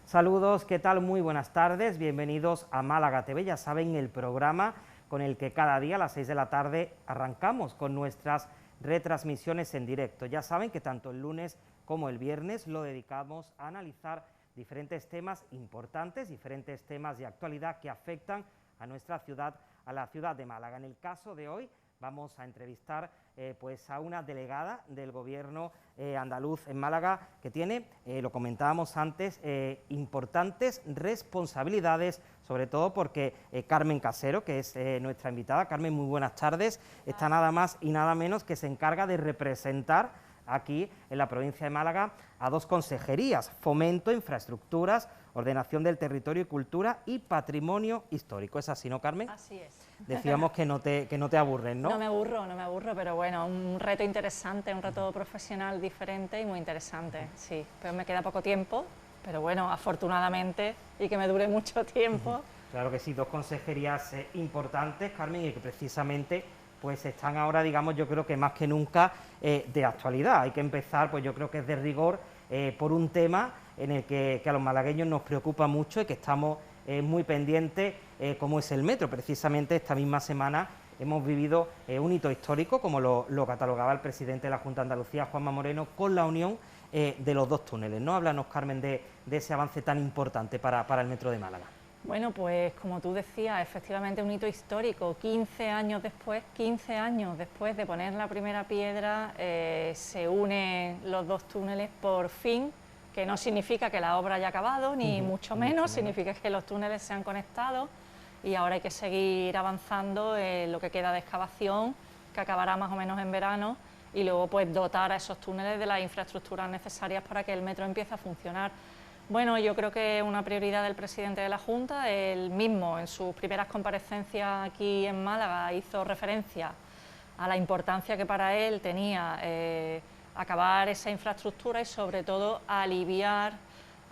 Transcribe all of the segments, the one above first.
Saludos, ¿qué tal? Muy buenas tardes, bienvenidos a Málaga TV, ya saben, el programa con el que cada día a las 6 de la tarde arrancamos con nuestras retransmisiones en directo. Ya saben que tanto el lunes como el viernes lo dedicamos a analizar diferentes temas importantes, diferentes temas de actualidad que afectan a nuestra ciudad, a la ciudad de Málaga. En el caso de hoy vamos a entrevistar pues a una delegada del gobierno andaluz en Málaga que tiene, lo comentábamos antes, importantes responsabilidades, sobre todo porque Carmen Casero, que es nuestra invitada. Carmen, muy buenas tardes, está nada más y nada menos que se encarga de representar aquí en la provincia de Málaga a dos consejerías: Fomento, Infraestructuras, Ordenación del Territorio y Cultura y Patrimonio Histórico. ¿Es así, no, Carmen? Así es. Decíamos que no te aburren, ¿no? No me aburro, pero bueno, un reto interesante, un reto profesional diferente y muy interesante, sí. Pero me queda poco tiempo, pero bueno, afortunadamente, y que me dure mucho tiempo. Claro que sí, dos consejerías importantes, Carmen, y que precisamente pues están ahora, digamos, yo creo que más que nunca de actualidad. Hay que empezar, pues yo creo que es de rigor, por un tema en el que a los malagueños nos preocupa mucho y que estamos muy pendientes, como es el metro. Precisamente esta misma semana hemos vivido un hito histórico, como lo catalogaba el presidente de la Junta de Andalucía, Juanma Moreno, con la unión de los dos túneles, ¿no? Háblanos, Carmen, de ese avance tan importante para el metro de Málaga. Bueno, pues como tú decías, efectivamente un hito histórico. 15 años después de poner la primera piedra, se unen los dos túneles por fin, que no significa que la obra haya acabado, ni mucho menos, significa que los túneles se han conectado y ahora hay que seguir avanzando en lo que queda de excavación, que acabará más o menos en verano, y luego pues dotar a esos túneles de las infraestructuras necesarias para que el metro empiece a funcionar. Bueno, yo creo que una prioridad del presidente de la Junta, él mismo en sus primeras comparecencias aquí en Málaga hizo referencia a la importancia que para él tenía acabar esa infraestructura y sobre todo aliviar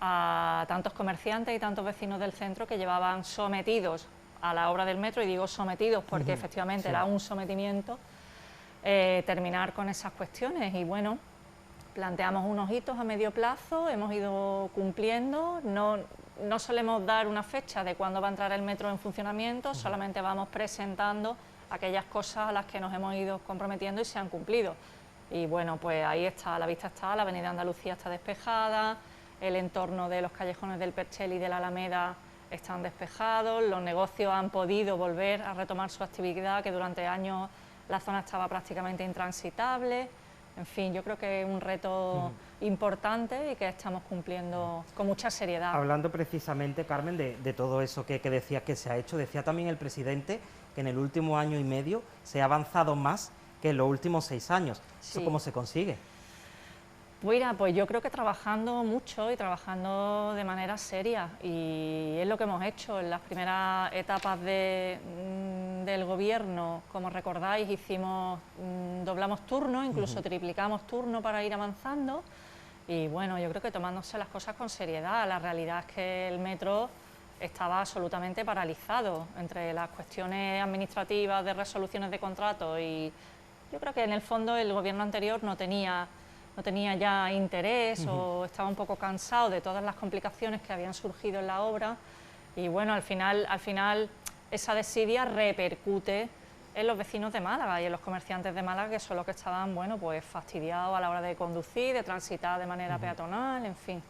a tantos comerciantes y tantos vecinos del centro que llevaban sometidos a la obra del metro, y digo sometidos porque efectivamente era un sometimiento, terminar con esas cuestiones. Y bueno, planteamos unos hitos a medio plazo, hemos ido cumpliendo, no solemos dar una fecha de cuándo va a entrar el metro en funcionamiento, solamente vamos presentando aquellas cosas a las que nos hemos ido comprometiendo y se han cumplido. Y bueno, pues ahí está, a la vista está, la avenida Andalucía está despejada, el entorno de los callejones del Perchel y de la Alameda están despejados, los negocios han podido volver a retomar su actividad, que durante años la zona estaba prácticamente intransitable. En fin, yo creo que es un reto importante y que estamos cumpliendo con mucha seriedad. Hablando precisamente, Carmen, de todo eso que decías que se ha hecho, decía también el presidente que en el último año y medio se ha avanzado más que en los últimos 6 años. Sí. ¿Eso cómo se consigue? Mira, pues yo creo que trabajando mucho y trabajando de manera seria, y es lo que hemos hecho en las primeras etapas del gobierno. Como recordáis, doblamos turno, incluso triplicamos turno para ir avanzando, y bueno, yo creo que tomándose las cosas con seriedad. La realidad es que el metro estaba absolutamente paralizado entre las cuestiones administrativas de resoluciones de contratos, y yo creo que en el fondo el gobierno anterior no tenía ya interés o estaba un poco cansado de todas las complicaciones que habían surgido en la obra, y bueno, al final esa desidia repercute en los vecinos de Málaga y en los comerciantes de Málaga, que son los que estaban, bueno, pues fastidiados a la hora de conducir, de transitar de manera peatonal, en fin.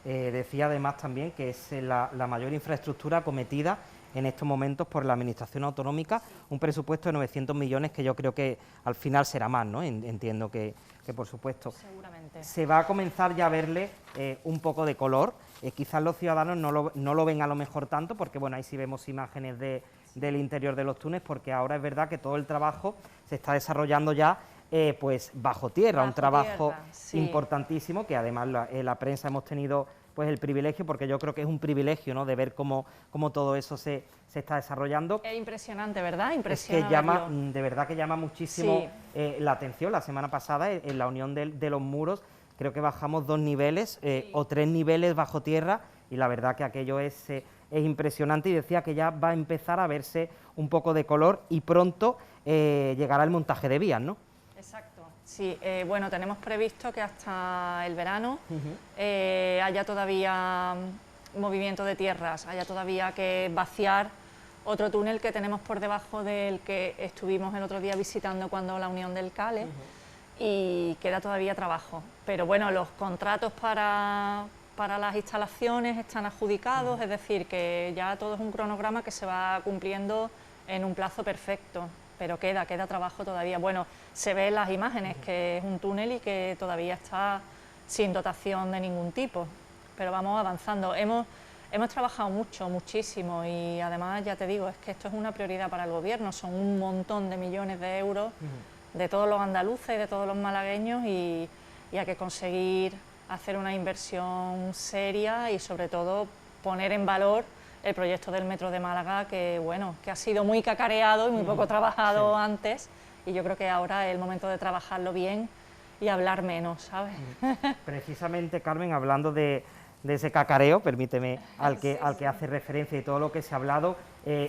Decía además también que es la mayor infraestructura acometida en estos momentos por la Administración Autonómica, un presupuesto de 900 millones que yo creo que al final será más, ¿no? Entiendo que por supuesto. Seguramente. Se va a comenzar ya a verle un poco de color, quizás los ciudadanos no lo ven a lo mejor tanto, porque bueno, ahí sí vemos imágenes del interior de los túneles, porque ahora es verdad que todo el trabajo se está desarrollando ya pues bajo tierra, un trabajo importantísimo, que además la prensa hemos tenido pues el privilegio, porque yo creo que es un privilegio, ¿no?, de ver cómo todo eso se está desarrollando. Es impresionante, ¿verdad? Impresiona. Es que llama, de verdad que llama muchísimo la atención. La semana pasada, en la unión de los muros, creo que bajamos 2 niveles o 3 niveles bajo tierra, y la verdad que aquello es impresionante, y decía que ya va a empezar a verse un poco de color y pronto llegará el montaje de vías, ¿no? Exacto. Sí, bueno, tenemos previsto que hasta el verano haya todavía movimiento de tierras, haya todavía que vaciar otro túnel que tenemos por debajo del que estuvimos el otro día visitando cuando la unión del Cale, y queda todavía trabajo. Pero bueno, los contratos para las instalaciones están adjudicados, es decir, que ya todo es un cronograma que se va cumpliendo en un plazo perfecto, pero queda trabajo todavía. Bueno, se ve en las imágenes que es un túnel y que todavía está sin dotación de ningún tipo, pero vamos avanzando. Hemos trabajado muchísimo, y además, ya te digo, es que esto es una prioridad para el Gobierno, son un montón de millones de euros de todos los andaluces y de todos los malagueños, y hay que conseguir hacer una inversión seria y sobre todo poner en valor el proyecto del Metro de Málaga, que bueno, que ha sido muy cacareado y muy poco trabajado antes, y yo creo que ahora es el momento de trabajarlo bien y hablar menos, ¿sabes? Precisamente, Carmen, hablando de ese cacareo, permíteme, al que hace referencia y todo lo que se ha hablado,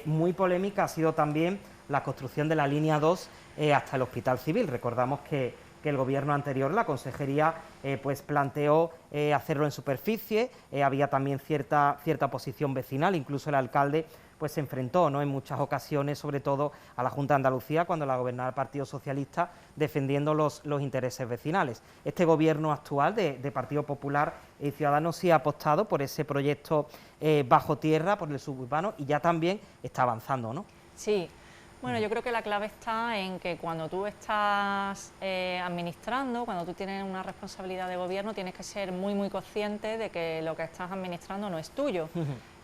muy polémica ha sido también la construcción de la línea 2 hasta el Hospital Civil. Recordamos que el gobierno anterior, la consejería, pues planteó hacerlo en superficie, había también cierta oposición vecinal, incluso el alcalde pues se enfrentó, ¿no?, en muchas ocasiones, sobre todo a la Junta de Andalucía, cuando la gobernaba el Partido Socialista, defendiendo los intereses vecinales. Este gobierno actual de Partido Popular y Ciudadanos sí ha apostado por ese proyecto bajo tierra, por el suburbano, y ya también está avanzando, ¿no? Sí. Bueno, yo creo que la clave está en que cuando tú estás administrando, cuando tú tienes una responsabilidad de gobierno, tienes que ser muy consciente de que lo que estás administrando no es tuyo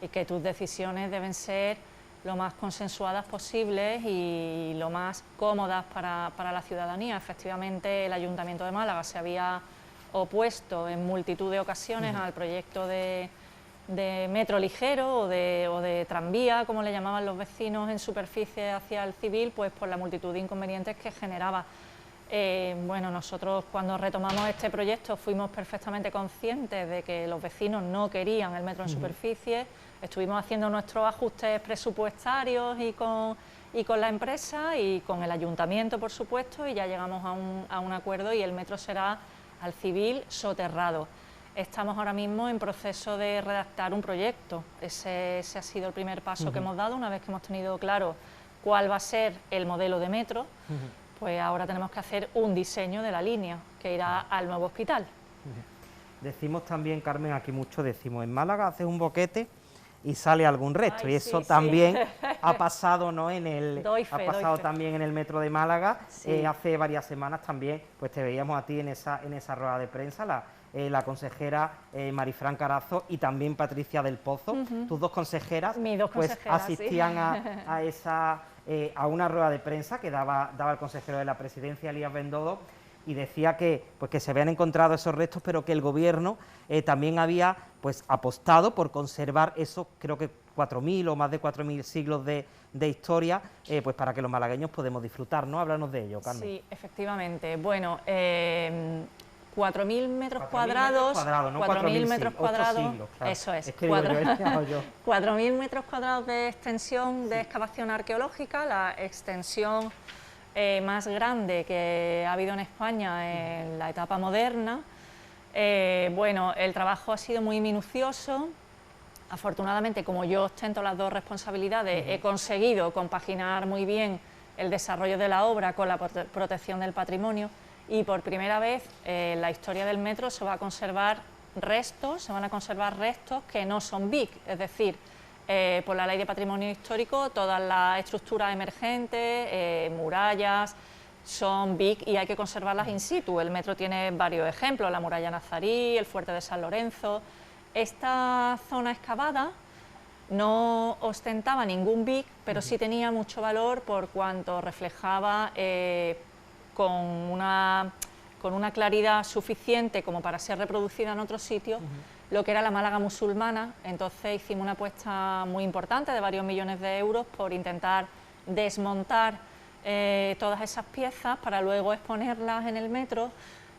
y que tus decisiones deben ser lo más consensuadas posibles y lo más cómodas para la ciudadanía. Efectivamente, el Ayuntamiento de Málaga se había opuesto en multitud de ocasiones al proyecto de metro ligero o de tranvía, como le llamaban los vecinos, en superficie hacia el Civil, pues por la multitud de inconvenientes que generaba. Bueno, nosotros cuando retomamos este proyecto fuimos perfectamente conscientes de que los vecinos no querían el metro en superficie, estuvimos haciendo nuestros ajustes presupuestarios y con la empresa y con el ayuntamiento, por supuesto, y ya llegamos a un acuerdo, y el metro será al Civil soterrado. Estamos ahora mismo en proceso de redactar un proyecto. Ese ha sido el primer paso que hemos dado. Una vez que hemos tenido claro cuál va a ser el modelo de metro, pues ahora tenemos que hacer un diseño de la línea que irá al nuevo hospital. Decimos también, Carmen, aquí mucho decimos, en Málaga haces un boquete y sale algún resto. Ay, y eso sí, también sí. ha pasado, ¿no?, Doy fe. también en el metro de Málaga. Sí. Hace varias semanas también pues te veíamos a ti en esa rueda de prensa, la consejera Marifran Carazo y también Patricia del Pozo, tus dos consejeras. Mis dos pues consejeras, asistían sí. a una rueda de prensa que daba el consejero de la Presidencia, Elías Bendodo, y decía que se habían encontrado esos restos, pero que el gobierno también había pues apostado por conservar esos, creo que 4.000 o más de 4.000 siglos de historia, pues para que los malagueños podamos disfrutar, ¿no? Háblanos de ello, Carmen. Sí, efectivamente. Bueno, 4.000 metros 4.000 cuadrados, no 4.000 metros cuadrados, siglos, claro. eso es, Es que digo yo. 4.000 metros cuadrados de extensión de excavación arqueológica, la extensión más grande que ha habido en España en la etapa moderna. Bueno, el trabajo ha sido muy minucioso. Afortunadamente, como yo ostento las dos responsabilidades, he conseguido compaginar muy bien el desarrollo de la obra con la protección del patrimonio, y por primera vez en la historia del metro se van a conservar restos que no son BIC, es decir, por la Ley de Patrimonio Histórico, todas las estructuras emergentes, murallas, son BIC y hay que conservarlas in situ. El metro tiene varios ejemplos, la muralla nazarí, el fuerte de San Lorenzo. Esta zona excavada no ostentaba ningún BIC, pero sí tenía mucho valor por cuanto reflejaba con una claridad suficiente como para ser reproducida en otros sitios, lo que era la Málaga musulmana. Entonces hicimos una apuesta muy importante de varios millones de euros por intentar desmontar todas esas piezas para luego exponerlas en el metro,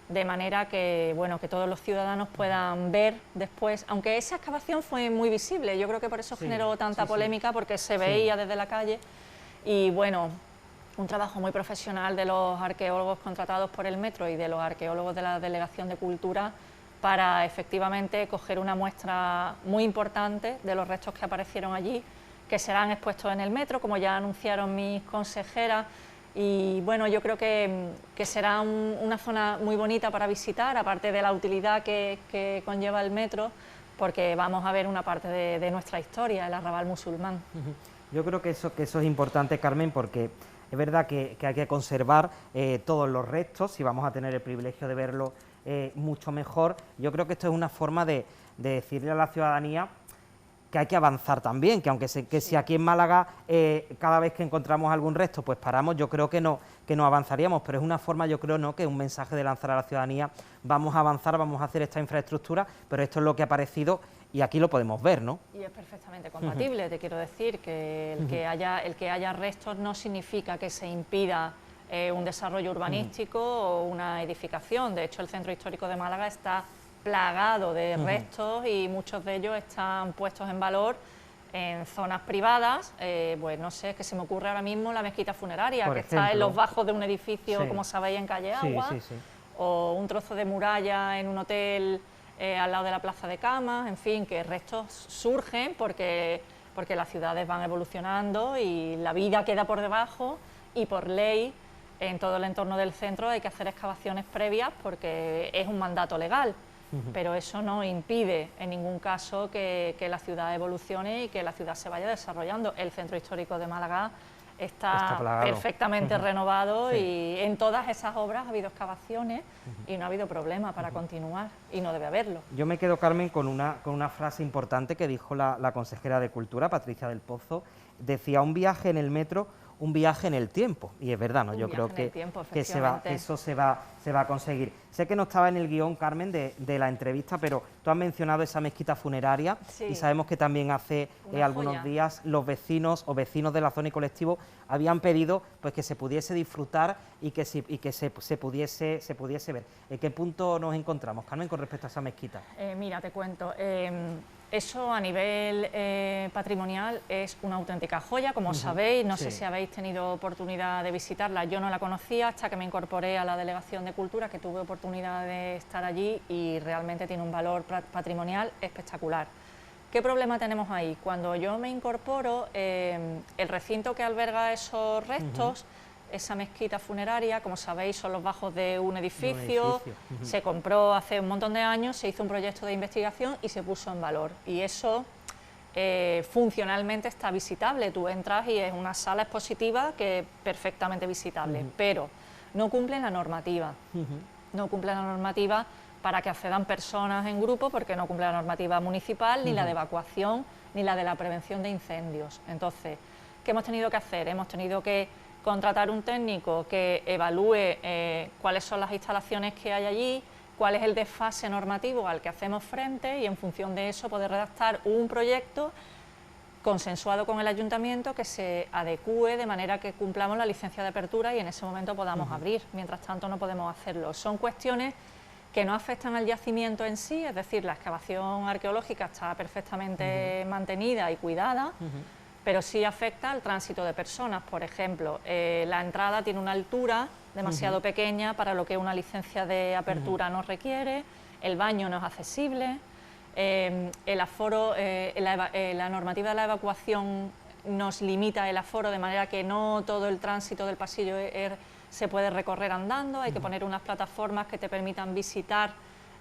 de manera que, bueno, que todos los ciudadanos puedan ver después, aunque esa excavación fue muy visible, yo creo que por eso generó tanta polémica, porque se veía desde la calle, y bueno, un trabajo muy profesional de los arqueólogos contratados por el Metro y de los arqueólogos de la Delegación de Cultura para efectivamente coger una muestra muy importante de los restos que aparecieron allí, que serán expuestos en el Metro, como ya anunciaron mis consejeras. Y bueno, yo creo que será una zona muy bonita para visitar, aparte de la utilidad que conlleva el metro, porque vamos a ver una parte de nuestra historia, el arrabal musulmán. Yo creo que eso es importante, Carmen, porque es verdad que hay que conservar todos los restos, si vamos a tener el privilegio de verlo mucho mejor. Yo creo que esto es una forma de decirle a la ciudadanía que hay que avanzar también, que aunque si aquí en Málaga cada vez que encontramos algún resto pues paramos, yo creo que no avanzaríamos, pero es una forma, yo creo, ¿no?, que es un mensaje de lanzar a la ciudadanía: vamos a avanzar, vamos a hacer esta infraestructura, pero esto es lo que ha aparecido y aquí lo podemos ver, ¿no? Y es perfectamente compatible, te quiero decir, que el que haya restos no significa que se impida un desarrollo urbanístico o una edificación. De hecho, el centro histórico de Málaga está plagado de restos y muchos de ellos están puestos en valor en zonas privadas. Pues no sé, es que se me ocurre ahora mismo la mezquita funeraria, que está en los bajos de un edificio, como sabéis, en Calle Agua, o un trozo de muralla en un hotel al lado de la Plaza de Camas. En fin, que restos surgen porque las ciudades van evolucionando y la vida queda por debajo, y por ley en todo el entorno del centro hay que hacer excavaciones previas porque es un mandato legal. Pero eso no impide en ningún caso que la ciudad evolucione y que la ciudad se vaya desarrollando. El centro histórico de Málaga está perfectamente renovado, y en todas esas obras ha habido excavaciones y no ha habido problema para continuar, y no debe haberlo. Yo me quedo, Carmen, con una frase importante que dijo la consejera de Cultura, Patricia del Pozo. Decía: un viaje en el metro, un viaje en el tiempo, y es verdad, ¿no? Yo creo que eso se va a conseguir. Sé que no estaba en el guión, Carmen, de la entrevista, pero tú has mencionado esa mezquita funeraria, y sabemos que también hace algunos días los vecinos o vecinos de la zona y colectivos habían pedido pues que se pudiese disfrutar y que se pudiese ver. ¿En qué punto nos encontramos, Carmen, con respecto a esa mezquita? Mira, te cuento. Eso a nivel patrimonial es una auténtica joya, como sabéis. No sé si habéis tenido oportunidad de visitarla. Yo no la conocía hasta que me incorporé a la Delegación de Cultura, que tuve oportunidad de estar allí, y realmente tiene un valor patrimonial espectacular. ¿Qué problema tenemos ahí? Cuando yo me incorporo, el recinto que alberga esos restos, esa mezquita funeraria, como sabéis, son los bajos de un edificio. Se compró hace un montón de años, se hizo un proyecto de investigación y se puso en valor. Y eso funcionalmente está visitable. Tú entras y es una sala expositiva que es perfectamente visitable, pero no cumple la normativa. No cumple la normativa para que accedan personas en grupo, porque no cumple la normativa municipal, ni la de evacuación, ni la de la prevención de incendios. Entonces, ¿qué hemos tenido que hacer? Hemos tenido que contratar un técnico que evalúe cuáles son las instalaciones que hay allí, cuál es el desfase normativo al que hacemos frente, y en función de eso poder redactar un proyecto consensuado con el ayuntamiento que se adecúe de manera que cumplamos la licencia de apertura y en ese momento podamos abrir. Mientras tanto no podemos hacerlo. Son cuestiones que no afectan al yacimiento en sí, es decir, la excavación arqueológica está perfectamente mantenida y cuidada, pero sí afecta al tránsito de personas. Por ejemplo, la entrada tiene una altura demasiado pequeña para lo que una licencia de apertura nos requiere, el baño no es accesible, el aforo, la normativa de la evacuación nos limita el aforo, de manera que no todo el tránsito del pasillo se puede recorrer andando. Hay que poner unas plataformas que te permitan visitar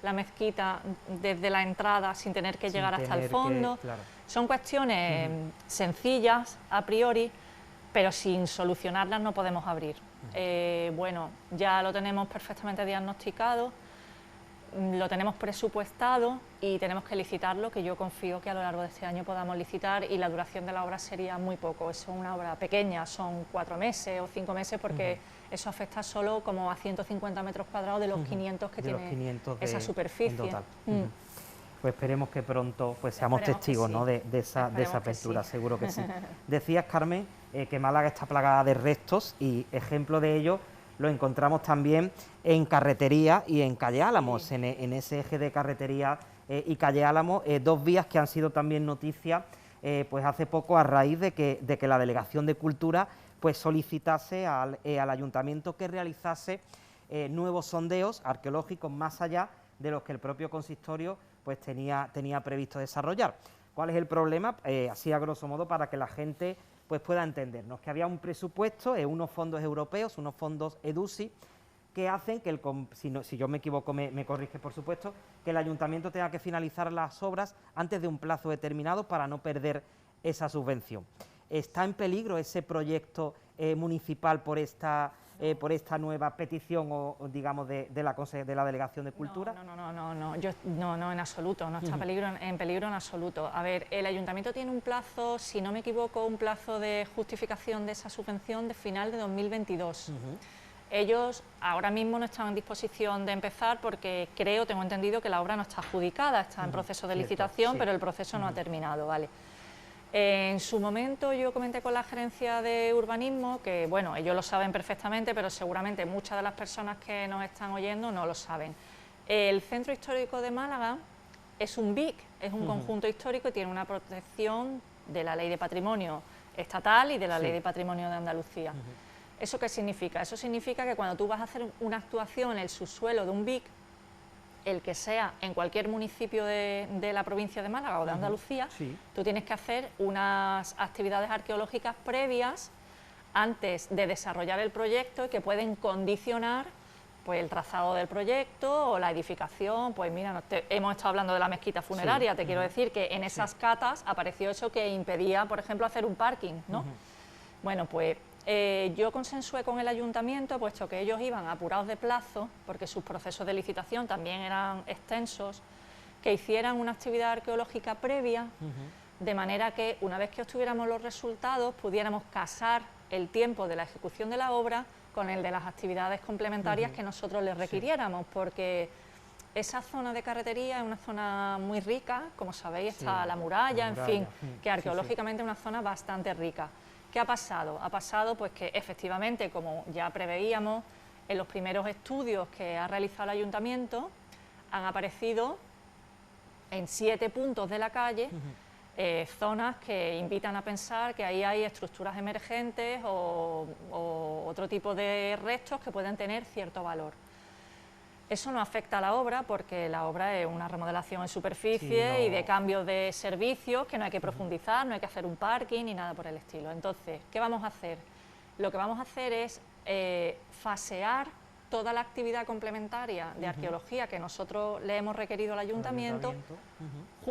la mezquita desde la entrada sin tener que llegar hasta el fondo. Son cuestiones sencillas a priori, pero sin solucionarlas no podemos abrir. Bueno, ya lo tenemos perfectamente diagnosticado, lo tenemos presupuestado y tenemos que licitarlo, que yo confío que a lo largo de este año podamos licitar, y la duración de la obra sería muy poco. Es una obra pequeña, son 4 meses o 5 meses, porque eso afecta solo como a 150 metros cuadrados de los 500 que tiene esa superficie. En total. Pues esperemos que pronto pues seamos testigos, ¿no?, de esa apertura, seguro que sí. Decías, Carmen, que Málaga está plagada de restos, y ejemplo de ello lo encontramos también en Carretería y en Calle Álamos, en ese eje de Carretería y Calle Álamos, 2 vías que han sido también noticia pues hace poco, a raíz de que la Delegación de Cultura pues solicitase al ayuntamiento que realizase nuevos sondeos arqueológicos más allá de los que el propio consistorio pues tenía previsto desarrollar. ¿Cuál es el problema? Así a grosso modo para que la gente pues pueda entendernos, que había un presupuesto, unos fondos europeos, unos fondos EDUSI, que hacen que, si yo me equivoco me corrige por supuesto, que el ayuntamiento tenga que finalizar las obras antes de un plazo determinado para no perder esa subvención. ¿Está en peligro ese proyecto municipal por esta nueva petición o digamos de la Delegación de Cultura? No, en absoluto, no está en peligro en absoluto. A ver, el ayuntamiento tiene un plazo, si no me equivoco, un plazo de justificación de esa subvención de final de 2022. Ellos ahora mismo no están en disposición de empezar porque tengo entendido que la obra no está adjudicada, está en proceso de licitación, pero el proceso no ha terminado, ¿vale? En su momento yo comenté con la gerencia de urbanismo que, bueno, ellos lo saben perfectamente, pero seguramente muchas de las personas que nos están oyendo no lo saben. El Centro Histórico de Málaga es un BIC, es un conjunto histórico y tiene una protección de la Ley de Patrimonio Estatal y de la Ley de Patrimonio de Andalucía. ¿Eso qué significa? Eso significa que cuando tú vas a hacer una actuación en el subsuelo de un BIC, el que sea en cualquier municipio de la provincia de Málaga o de Andalucía, tú tienes que hacer unas actividades arqueológicas previas antes de desarrollar el proyecto y que pueden condicionar pues, el trazado del proyecto o la edificación. Pues mira, hemos estado hablando de la mezquita funeraria, te quiero decir que en esas catas apareció eso que impedía, por ejemplo, hacer un parking, ¿no? Bueno, pues yo consensué con el ayuntamiento, puesto que ellos iban apurados de plazo, porque sus procesos de licitación también eran extensos, que hicieran una actividad arqueológica previa, de manera que una vez que obtuviéramos los resultados pudiéramos casar el tiempo de la ejecución de la obra con el de las actividades complementarias que nosotros les requiriéramos, porque esa zona de carretería es una zona muy rica, como sabéis está la muralla, en fin, que arqueológicamente es una zona bastante rica. ¿Qué ha pasado? Ha pasado pues que efectivamente, como ya preveíamos, en los primeros estudios que ha realizado el ayuntamiento han aparecido en 7 puntos de la calle zonas que invitan a pensar que ahí hay estructuras emergentes o otro tipo de restos que pueden tener cierto valor. Eso no afecta a la obra porque la obra es una remodelación en superficie y de cambios de servicios que no hay que profundizar, no hay que hacer un parking ni nada por el estilo. Entonces, ¿qué vamos a hacer? Lo que vamos a hacer es fasear toda la actividad complementaria de arqueología que nosotros le hemos requerido al ayuntamiento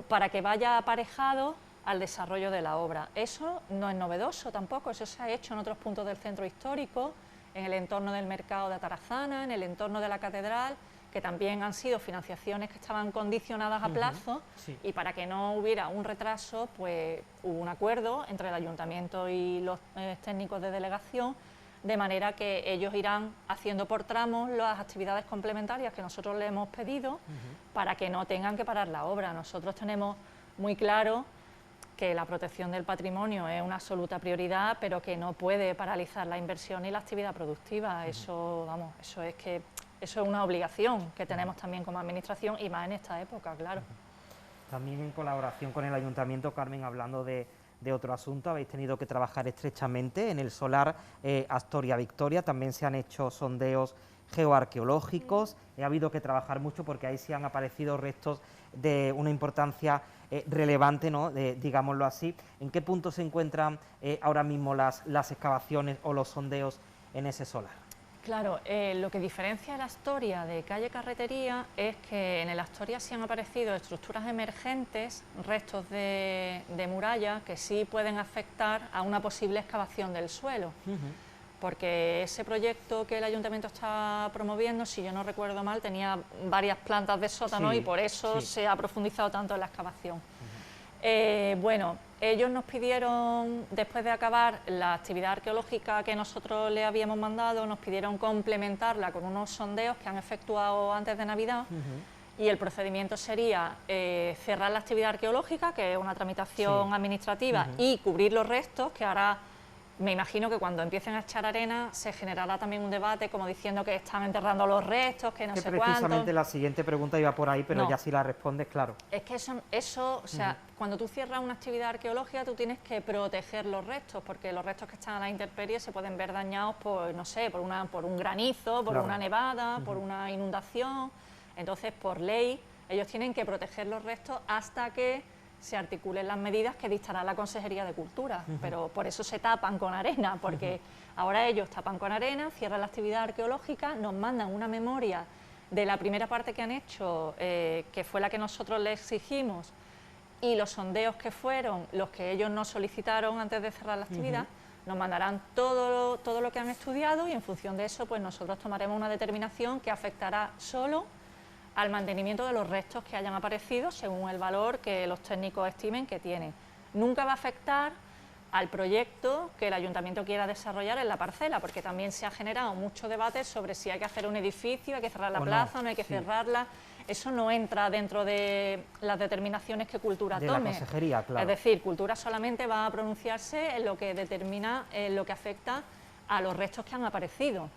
para que vaya aparejado al desarrollo de la obra. Eso no es novedoso tampoco, eso se ha hecho en otros puntos del centro histórico, en el entorno del mercado de Atarazana, en el entorno de la catedral, que también han sido financiaciones que estaban condicionadas a plazo y para que no hubiera un retraso, pues hubo un acuerdo entre el ayuntamiento y los técnicos de delegación, de manera que ellos irán haciendo por tramos las actividades complementarias que nosotros les hemos pedido para que no tengan que parar la obra. Nosotros tenemos muy claro que la protección del patrimonio es una absoluta prioridad, pero que no puede paralizar la inversión y la actividad productiva. Eso, vamos, eso es una obligación que tenemos también como administración y más en esta época, claro. También en colaboración con el ayuntamiento, Carmen, hablando de otro asunto, habéis tenido que trabajar estrechamente en el solar Astoria Victoria, también se han hecho sondeos geoarqueológicos, ha habido que trabajar mucho porque ahí sí han aparecido restos de una importancia relevante, ¿no? Digámoslo así. ¿En qué punto se encuentran ahora mismo las excavaciones o los sondeos en ese solar? Claro, lo que diferencia el Astoria de calle Carretería es que en el Astoria sí han aparecido estructuras emergentes, restos de muralla que sí pueden afectar a una posible excavación del suelo. Porque ese proyecto que el ayuntamiento está promoviendo, si yo no recuerdo mal, tenía varias plantas de sótano y por eso se ha profundizado tanto en la excavación. Bueno, ellos nos pidieron, después de acabar la actividad arqueológica que nosotros le habíamos mandado, nos pidieron complementarla con unos sondeos que han efectuado antes de Navidad y el procedimiento sería cerrar la actividad arqueológica, que es una tramitación administrativa, y cubrir los restos, que ahora me imagino que cuando empiecen a echar arena se generará también un debate como diciendo que están enterrando los restos, que no sé cuánto. Precisamente la siguiente pregunta iba por ahí, pero No. ya si la respondes, claro. Es que o sea, cuando tú cierras una actividad arqueológica, tú tienes que proteger los restos, porque los restos que están a la intemperie se pueden ver dañados por, no sé, por un granizo, por una nevada, por una inundación. Entonces, por ley, ellos tienen que proteger los restos hasta que se articulen las medidas que dictará la Consejería de Cultura, pero por eso se tapan con arena, porque ahora ellos tapan con arena, cierran la actividad arqueológica, nos mandan una memoria de la primera parte que han hecho, que fue la que nosotros les exigimos, y los sondeos que fueron los que ellos nos solicitaron antes de cerrar la actividad, nos mandarán todo lo que han estudiado y en función de eso pues nosotros tomaremos una determinación que afectará solo al mantenimiento de los restos que hayan aparecido según el valor que los técnicos estimen que tienen. Nunca va a afectar al proyecto que el ayuntamiento quiera desarrollar en la parcela, porque también se ha generado mucho debate sobre si hay que hacer un edificio, hay que cerrar la plaza, no hay que cerrarla. Eso no entra dentro de las determinaciones que Cultura tome. De la consejería, claro. Es decir, Cultura solamente va a pronunciarse en lo que determina, en lo que afecta a los restos que han aparecido.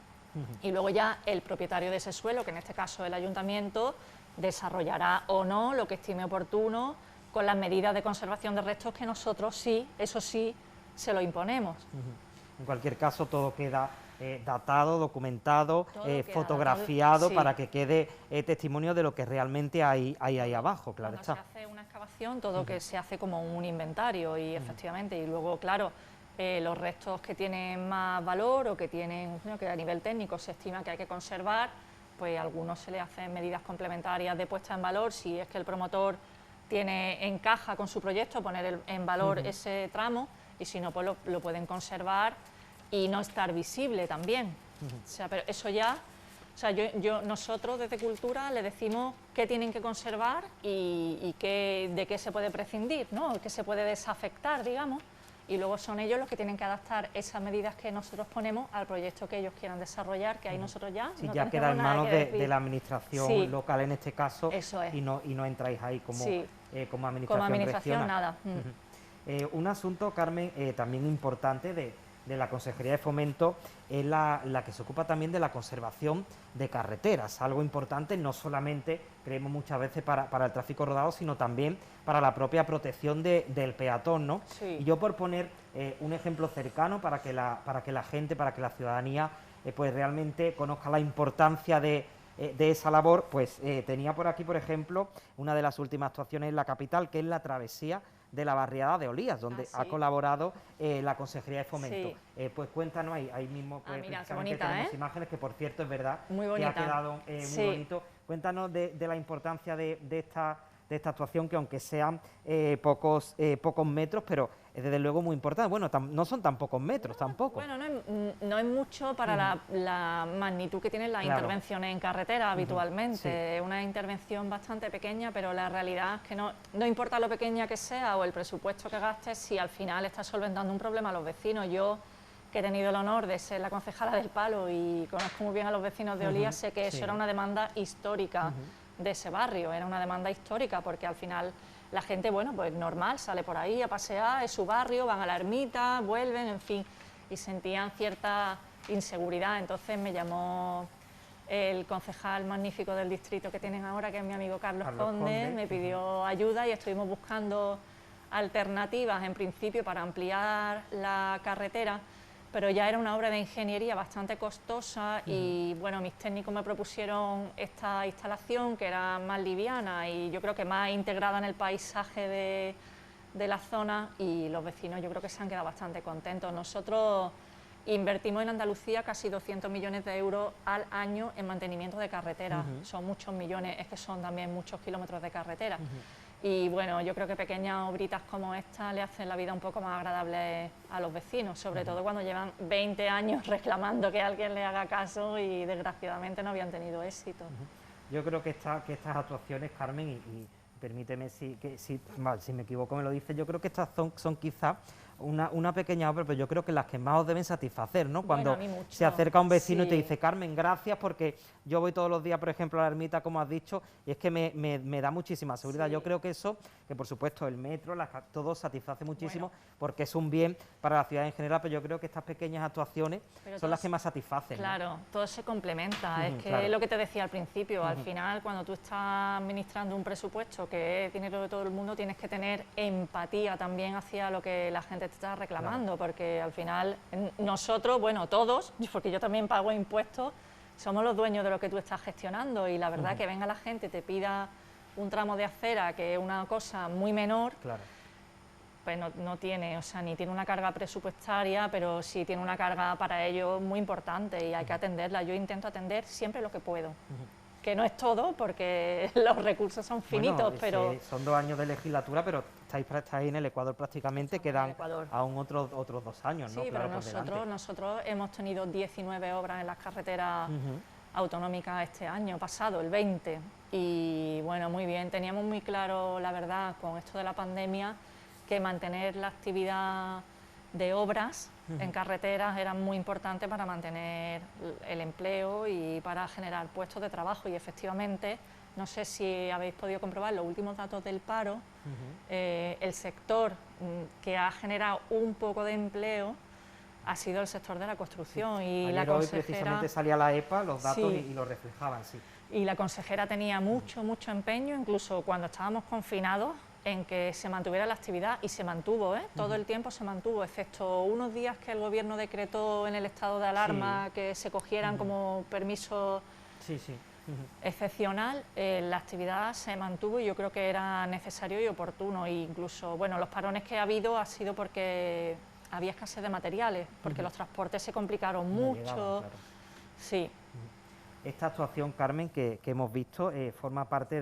Y luego ya el propietario de ese suelo, que en este caso el ayuntamiento, desarrollará o no lo que estime oportuno con las medidas de conservación de restos que nosotros sí, eso sí, se lo imponemos. En cualquier caso, todo queda datado, documentado, fotografiado, sí, para que quede testimonio de lo que realmente hay ahí abajo, claro está. Cuando se hace una excavación, todo que se hace como un inventario y efectivamente, y luego, claro, los restos que tienen más valor o que tienen, que a nivel técnico se estima que hay que conservar, pues a algunos se le hacen medidas complementarias de puesta en valor, si es que el promotor encaja con su proyecto, poner en valor ese tramo, y si no, pues lo pueden conservar y no estar visible también. O sea, pero eso ya, o sea, nosotros desde Cultura le decimos qué tienen que conservar y de qué se puede prescindir, ¿no? Qué se puede desafectar, digamos, y luego son ellos los que tienen que adaptar esas medidas que nosotros ponemos al proyecto que ellos quieran desarrollar, que ahí nosotros ya sí, no ya queda en manos de la administración sí, local en este caso, eso es. y no entráis ahí como, sí, como administración como administración regional. nada. Un asunto, Carmen, también importante de la Consejería de Fomento es la que se ocupa también de la conservación de carreteras, algo importante no solamente, creemos muchas veces, para el tráfico rodado, sino también para la propia protección del peatón, ¿no? Sí. Y yo, por poner un ejemplo cercano para que la gente, para que la ciudadanía pues realmente conozca la importancia de esa labor, pues tenía por aquí, por ejemplo, una de las últimas actuaciones en la capital, que es la travesía de la barriada de Olías, donde ha colaborado la Consejería de Fomento. Sí. Pues cuéntanos, ahí mismo pues, mira, qué bonita, tenemos imágenes, que por cierto es verdad muy que ha quedado muy bonito. Cuéntanos de la importancia de esta actuación, que aunque sean pocos metros, pero desde luego muy importante. Bueno, no son tan pocos metros tampoco. Bueno, no es mucho para la magnitud que tienen las intervenciones en carretera habitualmente. Es una intervención bastante pequeña, pero la realidad es que no importa lo pequeña que sea o el presupuesto que gastes, si al final estás solventando un problema a los vecinos. Yo, que he tenido el honor de ser la concejala del Palo y conozco muy bien a los vecinos de Olías, sé que eso era una demanda histórica de ese barrio, era una demanda histórica, porque al final la gente, bueno, pues normal, sale por ahí a pasear, es su barrio, van a la ermita, vuelven, en fin, y sentían cierta inseguridad. Entonces me llamó el concejal magnífico del distrito que tienen ahora, que es mi amigo Carlos Conde, me pidió ayuda y estuvimos buscando alternativas en principio para ampliar la carretera, pero ya era una obra de ingeniería bastante costosa y bueno, mis técnicos me propusieron esta instalación que era más liviana y yo creo que más integrada en el paisaje de la zona, y los vecinos yo creo que se han quedado bastante contentos. Nosotros invertimos en Andalucía casi 200 millones de euros al año en mantenimiento de carreteras, son muchos millones, es que son también muchos kilómetros de carretera. Y bueno, yo creo que pequeñas obritas como esta le hacen la vida un poco más agradable a los vecinos, sobre todo cuando llevan 20 años reclamando que alguien le haga caso y desgraciadamente no habían tenido éxito. Yo creo que estas actuaciones, Carmen, y permíteme si me equivoco me lo dices, yo creo que estas son quizás una pequeña obra, pero yo creo que las que más os deben satisfacer, ¿no? Bueno, Cuando a mí mucho, se acerca un vecino y te sí. dice, Carmen, gracias, porque yo voy todos los días, por ejemplo, a la ermita, como has dicho, y es que me da muchísima seguridad. Sí. Yo creo que eso, que por supuesto el metro, todo satisface muchísimo, Bueno. porque es un bien para la ciudad en general, pero yo creo que estas pequeñas actuaciones Pero son las que más satisfacen, ¿no? Claro, todo se complementa. Es que claro. es lo que te decía al principio. Al final, cuando tú estás administrando un presupuesto que es dinero de todo el mundo, tienes que tener empatía también hacia lo que la gente te está reclamando, porque al final nosotros, bueno, todos, porque yo también pago impuestos, somos los dueños de lo que tú estás gestionando, y la verdad que venga la gente y te pida un tramo de acera, que es una cosa muy menor, Claro. pues no tiene, o sea, ni tiene una carga presupuestaria, pero sí tiene una carga para ellos muy importante y hay que atenderla. Yo intento atender siempre lo que puedo, que no es todo porque los recursos son finitos, Bueno, pero... son 2 años de legislatura, pero estáis en el Ecuador prácticamente, quedan aún otros 2 años, ¿no? Sí, Claro, pero nosotros hemos tenido 19 obras en las carreteras autonómicas este año pasado, el 20, y bueno, muy bien, teníamos muy claro, la verdad, con esto de la pandemia, que mantener la actividad de obras en carreteras era muy importante para mantener el empleo y para generar puestos de trabajo, y efectivamente, no sé si habéis podido comprobar los últimos datos del paro, el sector que ha generado un poco de empleo ha sido el sector de la construcción. Sí. Y Ayer la consejera, hoy precisamente salía la EPA, los datos, sí, y lo reflejaban, sí. Y la consejera tenía mucho empeño, incluso cuando estábamos confinados, en que se mantuviera la actividad, y se mantuvo, todo el tiempo se mantuvo, excepto unos días que el gobierno decretó en el estado de alarma que se cogieran como permiso excepcional. La actividad se mantuvo y yo creo que era necesario y oportuno, e incluso, bueno, los parones que ha habido ha sido porque había escasez de materiales, porque los transportes se complicaron mucho. Llegaban, claro. Sí. Esta actuación, Carmen, que hemos visto, forma parte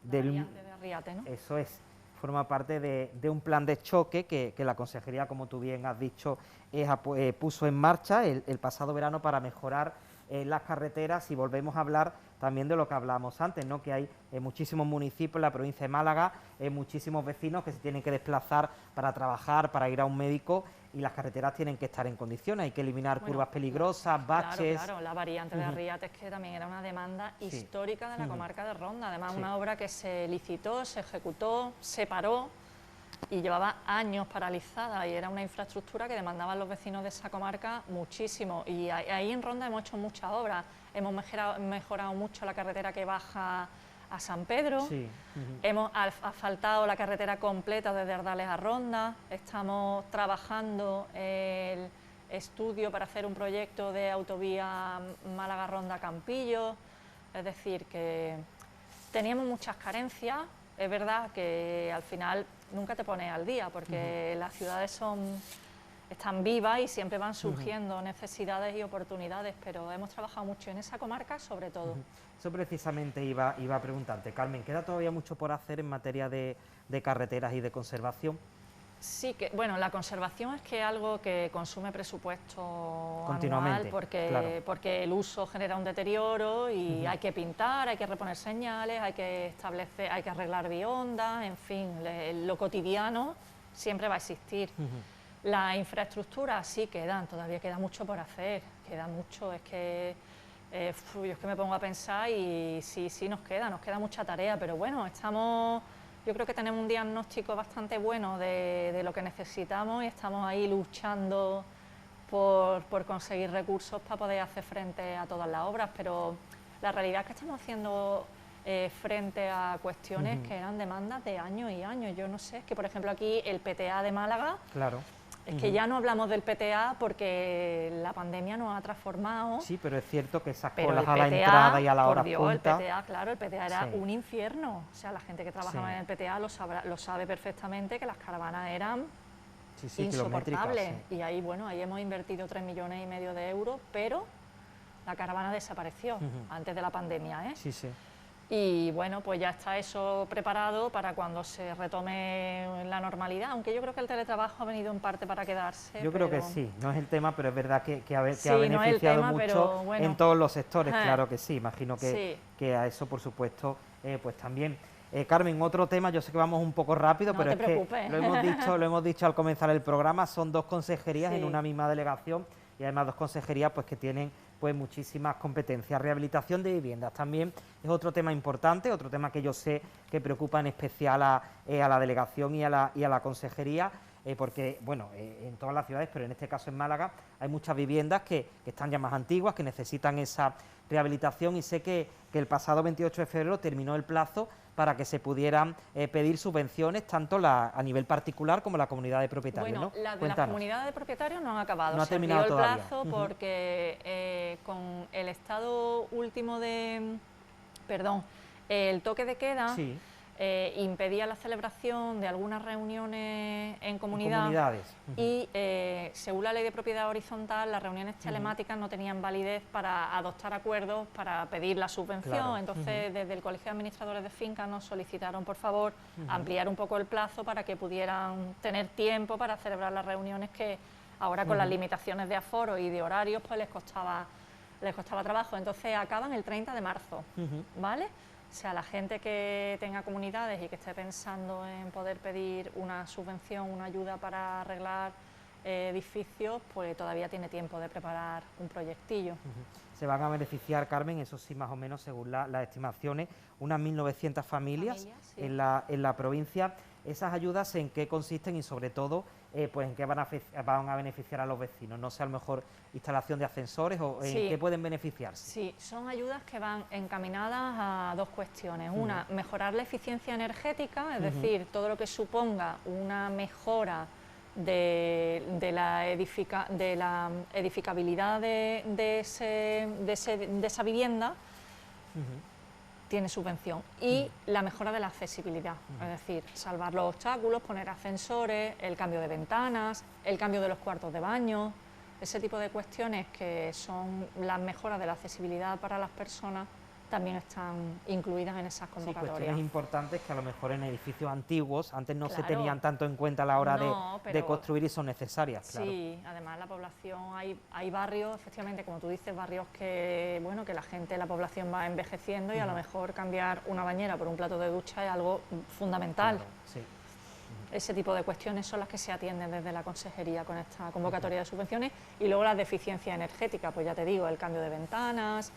del... Arriate, ¿no? Eso es, forma parte de un plan de choque que la Consejería, como tú bien has dicho, puso en marcha el pasado verano para mejorar las carreteras, y volvemos a hablar también de lo que hablábamos antes, ¿no? Que hay muchísimos municipios en la provincia de Málaga, muchísimos vecinos que se tienen que desplazar para trabajar, para ir a un médico, y las carreteras tienen que estar en condiciones, hay que eliminar curvas peligrosas, baches... Claro, la variante de Arriate es que también era una demanda histórica de la comarca de Ronda, además una obra que se licitó, se ejecutó, se paró y llevaba años paralizada, y era una infraestructura que demandaban los vecinos de esa comarca muchísimo, y ahí en Ronda hemos hecho muchas obras, hemos mejorado mucho la carretera que baja a San Pedro, hemos asfaltado la carretera completa desde Ardales a Ronda, estamos trabajando el estudio para hacer un proyecto de autovía Málaga-Ronda-Campillo, es decir, que teníamos muchas carencias. Es verdad que al final nunca te pones al día, porque las ciudades están vivas y siempre van surgiendo necesidades y oportunidades, pero hemos trabajado mucho en esa comarca sobre todo. Eso precisamente iba a preguntarte, Carmen, ¿queda todavía mucho por hacer en materia de carreteras y de conservación? Sí, que bueno, la conservación es que es algo que consume presupuesto continuamente, anual, porque el uso genera un deterioro y hay que pintar, hay que reponer señales, hay que arreglar biondas, en fin, lo cotidiano siempre va a existir. La infraestructura sí todavía queda mucho por hacer, queda mucho, es que yo es que me pongo a pensar y sí nos queda mucha tarea, pero bueno, yo creo que tenemos un diagnóstico bastante bueno de lo que necesitamos y estamos ahí luchando por conseguir recursos para poder hacer frente a todas las obras, pero la realidad es que estamos haciendo frente a cuestiones que eran demandas de años y años. Yo no sé, es que por ejemplo aquí el PTA de Málaga, es que ya no hablamos del PTA porque la pandemia nos ha transformado. Sí, pero es cierto que esas pero colas PTA, a la entrada y a la hora punta... El PTA, claro, el PTA era un infierno. O sea, la gente que trabajaba en el PTA lo sabe perfectamente, que las caravanas eran insoportables. Y ahí, bueno, ahí hemos invertido 3,5 millones de euros, pero la caravana desapareció antes de la pandemia, Y bueno, pues ya está eso preparado para cuando se retome la normalidad, aunque yo creo que el teletrabajo ha venido en parte para quedarse. Yo creo que sí, no es el tema, pero es verdad que ha beneficiado no es el tema, mucho bueno, en todos los sectores, claro que sí, imagino que a eso por supuesto pues también. Carmen, otro tema, yo sé que vamos un poco rápido, No pero te es preocupes. que lo hemos dicho al comenzar el programa, son dos consejerías en una misma delegación y además dos consejerías pues que tienen pues muchísimas competencias. Rehabilitación de viviendas también es otro tema importante, otro tema que yo sé que preocupa en especial a la delegación y a la consejería, porque, bueno, en todas las ciudades, pero en este caso en Málaga, hay muchas viviendas que están ya más antiguas, que necesitan esa rehabilitación, y sé que el pasado 28 de febrero terminó el plazo para que se pudieran pedir subvenciones tanto a nivel particular como la comunidad de propietarios, Bueno, ¿no? las de las comunidades de propietarios no han acabado, no ha se terminado amplió el todavía. plazo porque con el estado último perdón, el toque de queda Sí. Impedía la celebración de algunas reuniones en comunidad. Comunidades. Y según la ley de propiedad horizontal, las reuniones telemáticas no tenían validez para adoptar acuerdos para pedir la subvención. Claro. Entonces, desde el Colegio de Administradores de Fincas nos solicitaron, por favor, ampliar un poco el plazo para que pudieran tener tiempo para celebrar las reuniones que ahora con las limitaciones de aforo y de horarios pues les costaba trabajo. Entonces acaban el 30 de marzo, ¿vale? O sea, la gente que tenga comunidades y que esté pensando en poder pedir una subvención, una ayuda para arreglar edificios, pues todavía tiene tiempo de preparar un proyectillo. Se van a beneficiar, Carmen, eso sí, más o menos, según las estimaciones, unas 1.900 familias Sí. en la provincia. ¿Esas ayudas en qué consisten y, sobre todo, pues en qué van a beneficiar a los vecinos? No sé, a lo mejor instalación de ascensores o en qué pueden beneficiarse. Sí, son ayudas que van encaminadas a dos cuestiones. Una, mejorar la eficiencia energética, es decir, todo lo que suponga una mejora de la edificabilidad de esa vivienda, tiene subvención. Y la mejora de la accesibilidad, es decir, salvar los obstáculos, poner ascensores, el cambio de ventanas, el cambio de los cuartos de baño, ese tipo de cuestiones que son las mejoras de la accesibilidad para las personas, también están incluidas en esas convocatorias. Sí, cuestiones importantes que a lo mejor en edificios antiguos antes no se Claro. tenían tanto en cuenta a la hora de pero construir y son necesarias. Sí, claro. además la población, hay barrios, efectivamente, como tú dices, barrios que, bueno, que la gente, la población va envejeciendo y a lo mejor cambiar una bañera por un plato de ducha es algo fundamental. Claro, sí. Ese tipo de cuestiones son las que se atienden desde la consejería con esta convocatoria de subvenciones. Y luego las de eficiencia energética, pues ya te digo, el cambio de ventanas,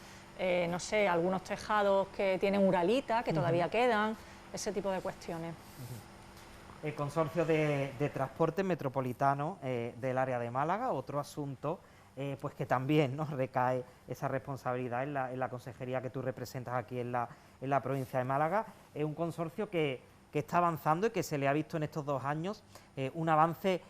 no sé, algunos tejados que tienen uralita, que todavía quedan, ese tipo de cuestiones. El Consorcio de Transporte Metropolitano del área de Málaga, otro asunto pues que también, ¿no?, recae esa responsabilidad en la consejería que tú representas aquí en la provincia de Málaga. Es un consorcio que está avanzando y que se le ha visto en estos 2 años un avance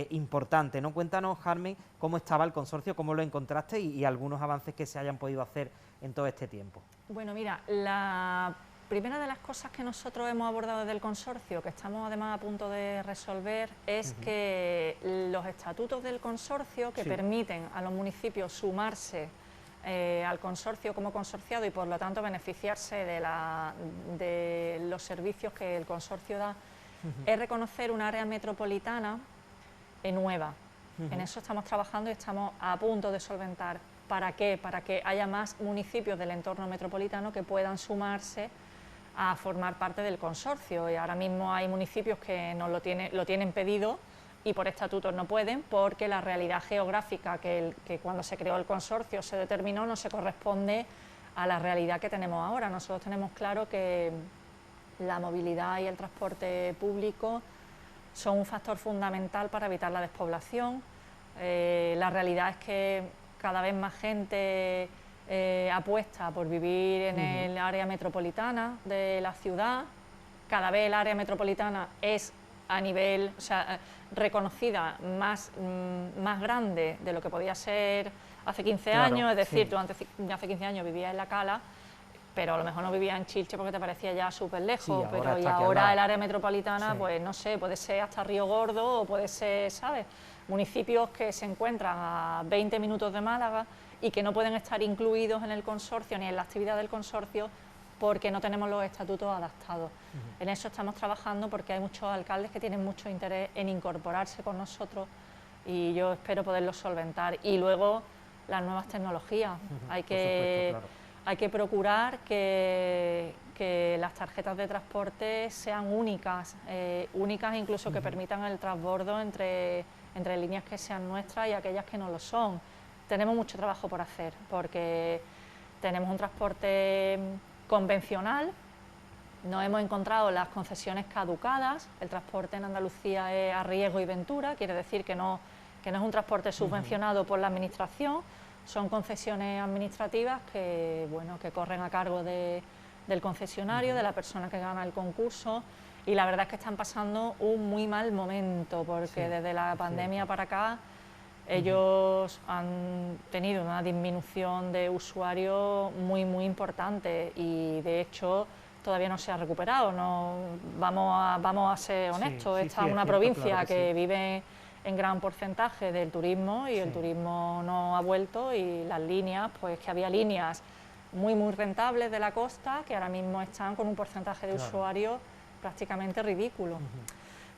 importante, ¿no? Cuéntanos, Carmen, cómo estaba el consorcio, cómo lo encontraste y algunos avances que se hayan podido hacer en todo este tiempo. Bueno, mira, la primera de las cosas que nosotros hemos abordado desde el consorcio, que estamos además a punto de resolver, es que los estatutos del consorcio, que permiten a los municipios sumarse al consorcio como consorciado y por lo tanto beneficiarse de los servicios que el consorcio da, es reconocer un área metropolitana nueva. En eso estamos trabajando y estamos a punto de solventar. ¿Para qué? Para que haya más municipios del entorno metropolitano que puedan sumarse a formar parte del consorcio. Y ahora mismo hay municipios que no lo tienen pedido y por estatutos no pueden, porque la realidad geográfica que cuando se creó el consorcio se determinó no se corresponde a la realidad que tenemos ahora. Nosotros tenemos claro que la movilidad y el transporte público son un factor fundamental para evitar la despoblación. La realidad es que cada vez más gente apuesta por vivir en el área metropolitana de la ciudad. Cada vez el área metropolitana es a nivel, o sea, reconocida más grande de lo que podía ser hace 15 años, es decir, tú hace 15 años vivías en La Cala, pero a lo mejor no vivías en Chilche porque te parecía ya súper lejos, sí, ahora el área metropolitana, pues no sé, puede ser hasta Río Gordo o puede ser, ¿sabes?, municipios que se encuentran a 20 minutos de Málaga y que no pueden estar incluidos en el consorcio ni en la actividad del consorcio porque no tenemos los estatutos adaptados. En eso estamos trabajando porque hay muchos alcaldes que tienen mucho interés en incorporarse con nosotros y yo espero poderlo solventar. Y luego las nuevas tecnologías. Hay que procurar que que las tarjetas de transporte sean únicas, únicas incluso que permitan el transbordo entre líneas que sean nuestras y aquellas que no lo son. Tenemos mucho trabajo por hacer, porque tenemos un transporte convencional, no hemos encontrado las concesiones caducadas, el transporte en Andalucía es a riesgo y ventura, quiere decir que no es un transporte subvencionado por la administración, son concesiones administrativas que, bueno, que corren a cargo del concesionario, de la persona que gana el concurso, y la verdad es que están pasando un muy mal momento, porque desde la pandemia para acá ellos han tenido una disminución de usuarios muy importante y de hecho todavía no se ha recuperado. No, vamos a ser honestos, esta es una provincia claro que vive en gran porcentaje del turismo y el turismo no ha vuelto, y las líneas, pues que había líneas muy rentables de la costa que ahora mismo están con un porcentaje de usuarios prácticamente ridículo.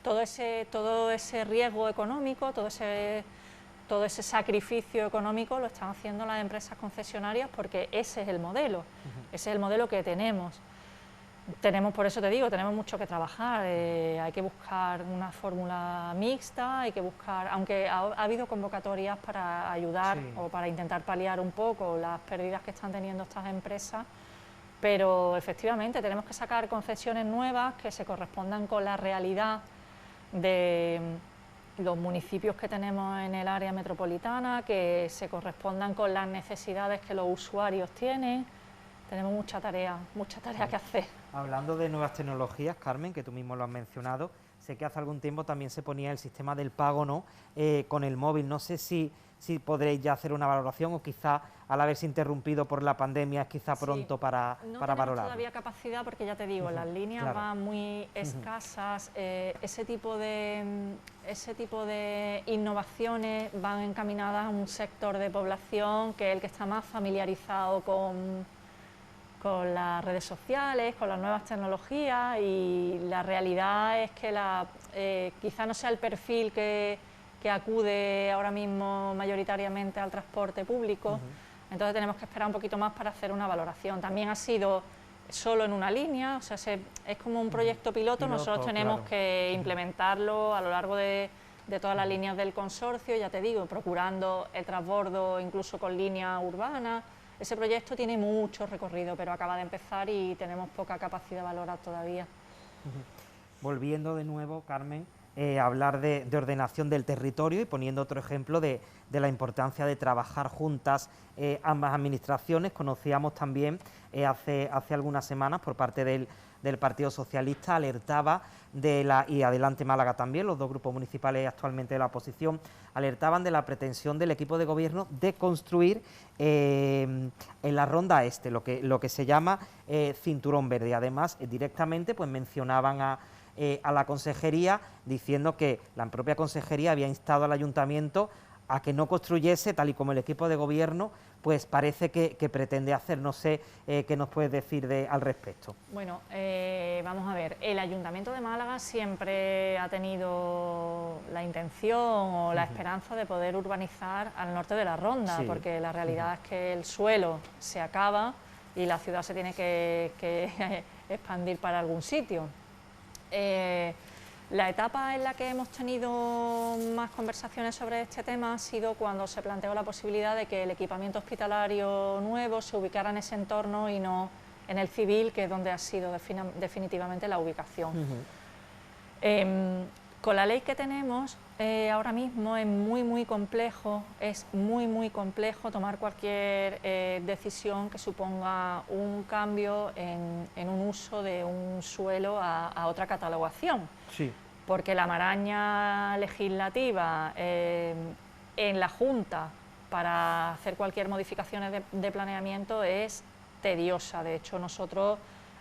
Todo ese riesgo económico, todo ese sacrificio económico lo están haciendo las empresas concesionarias, porque ese es el modelo, ese es el modelo que tenemos. Por eso te digo, tenemos mucho que trabajar, hay que buscar una fórmula mixta, hay que buscar, aunque ha habido convocatorias para ayudar o para intentar paliar un poco las pérdidas que están teniendo estas empresas, pero efectivamente tenemos que sacar concesiones nuevas que se correspondan con la realidad de los municipios que tenemos en el área metropolitana, que se correspondan con las necesidades que los usuarios tienen. Tenemos mucha tarea que hacer. Hablando de nuevas tecnologías, Carmen, que tú mismo lo has mencionado, sé que hace algún tiempo también se ponía el sistema del pago, ¿no?, con el móvil. No sé si podréis ya hacer una valoración, o quizá al haberse interrumpido por la pandemia es quizá pronto para valorar. No tenemos todavía capacidad, porque ya te digo, las líneas van muy escasas, ese tipo de innovaciones van encaminadas a un sector de población que es el que está más familiarizado con las redes sociales, con las nuevas tecnologías, y la realidad es que quizá no sea el perfil que acude ahora mismo mayoritariamente al transporte público, entonces tenemos que esperar un poquito más para hacer una valoración. También ha sido solo en una línea, o sea, es como un proyecto piloto, nosotros tenemos que implementarlo a lo largo de todas las líneas del consorcio, ya te digo, procurando el transbordo incluso con líneas urbanas. Ese proyecto tiene mucho recorrido, pero acaba de empezar y tenemos poca capacidad de valorar todavía. Volviendo de nuevo, Carmen, a hablar de ordenación del territorio y poniendo otro ejemplo de la importancia de trabajar juntas ambas administraciones, conocíamos también hace algunas semanas por parte del Partido Socialista, alertaba y Adelante Málaga también, los dos grupos municipales actualmente de la oposición, alertaban de la pretensión del equipo de gobierno de construir en la ronda este, lo que se llama cinturón verde. Además, directamente pues mencionaban a la consejería, diciendo que la propia consejería había instado al ayuntamiento a que no construyese, tal y como el equipo de gobierno pues parece que pretende hacer. No sé qué nos puedes decir al respecto. Bueno, vamos a ver, el Ayuntamiento de Málaga siempre ha tenido la intención o la esperanza de poder urbanizar al norte de la Ronda, porque la realidad es que el suelo se acaba y la ciudad se tiene que expandir para algún sitio. La etapa en la que hemos tenido más conversaciones sobre este tema ha sido cuando se planteó la posibilidad de que el equipamiento hospitalario nuevo se ubicara en ese entorno y no en el civil, que es donde ha sido definitivamente la ubicación. Con la ley que tenemos ahora mismo es muy complejo tomar cualquier decisión que suponga un cambio en un uso de un suelo a otra catalogación. Sí. Porque la maraña legislativa en la Junta para hacer cualquier modificación de planeamiento es tediosa. De hecho, nosotros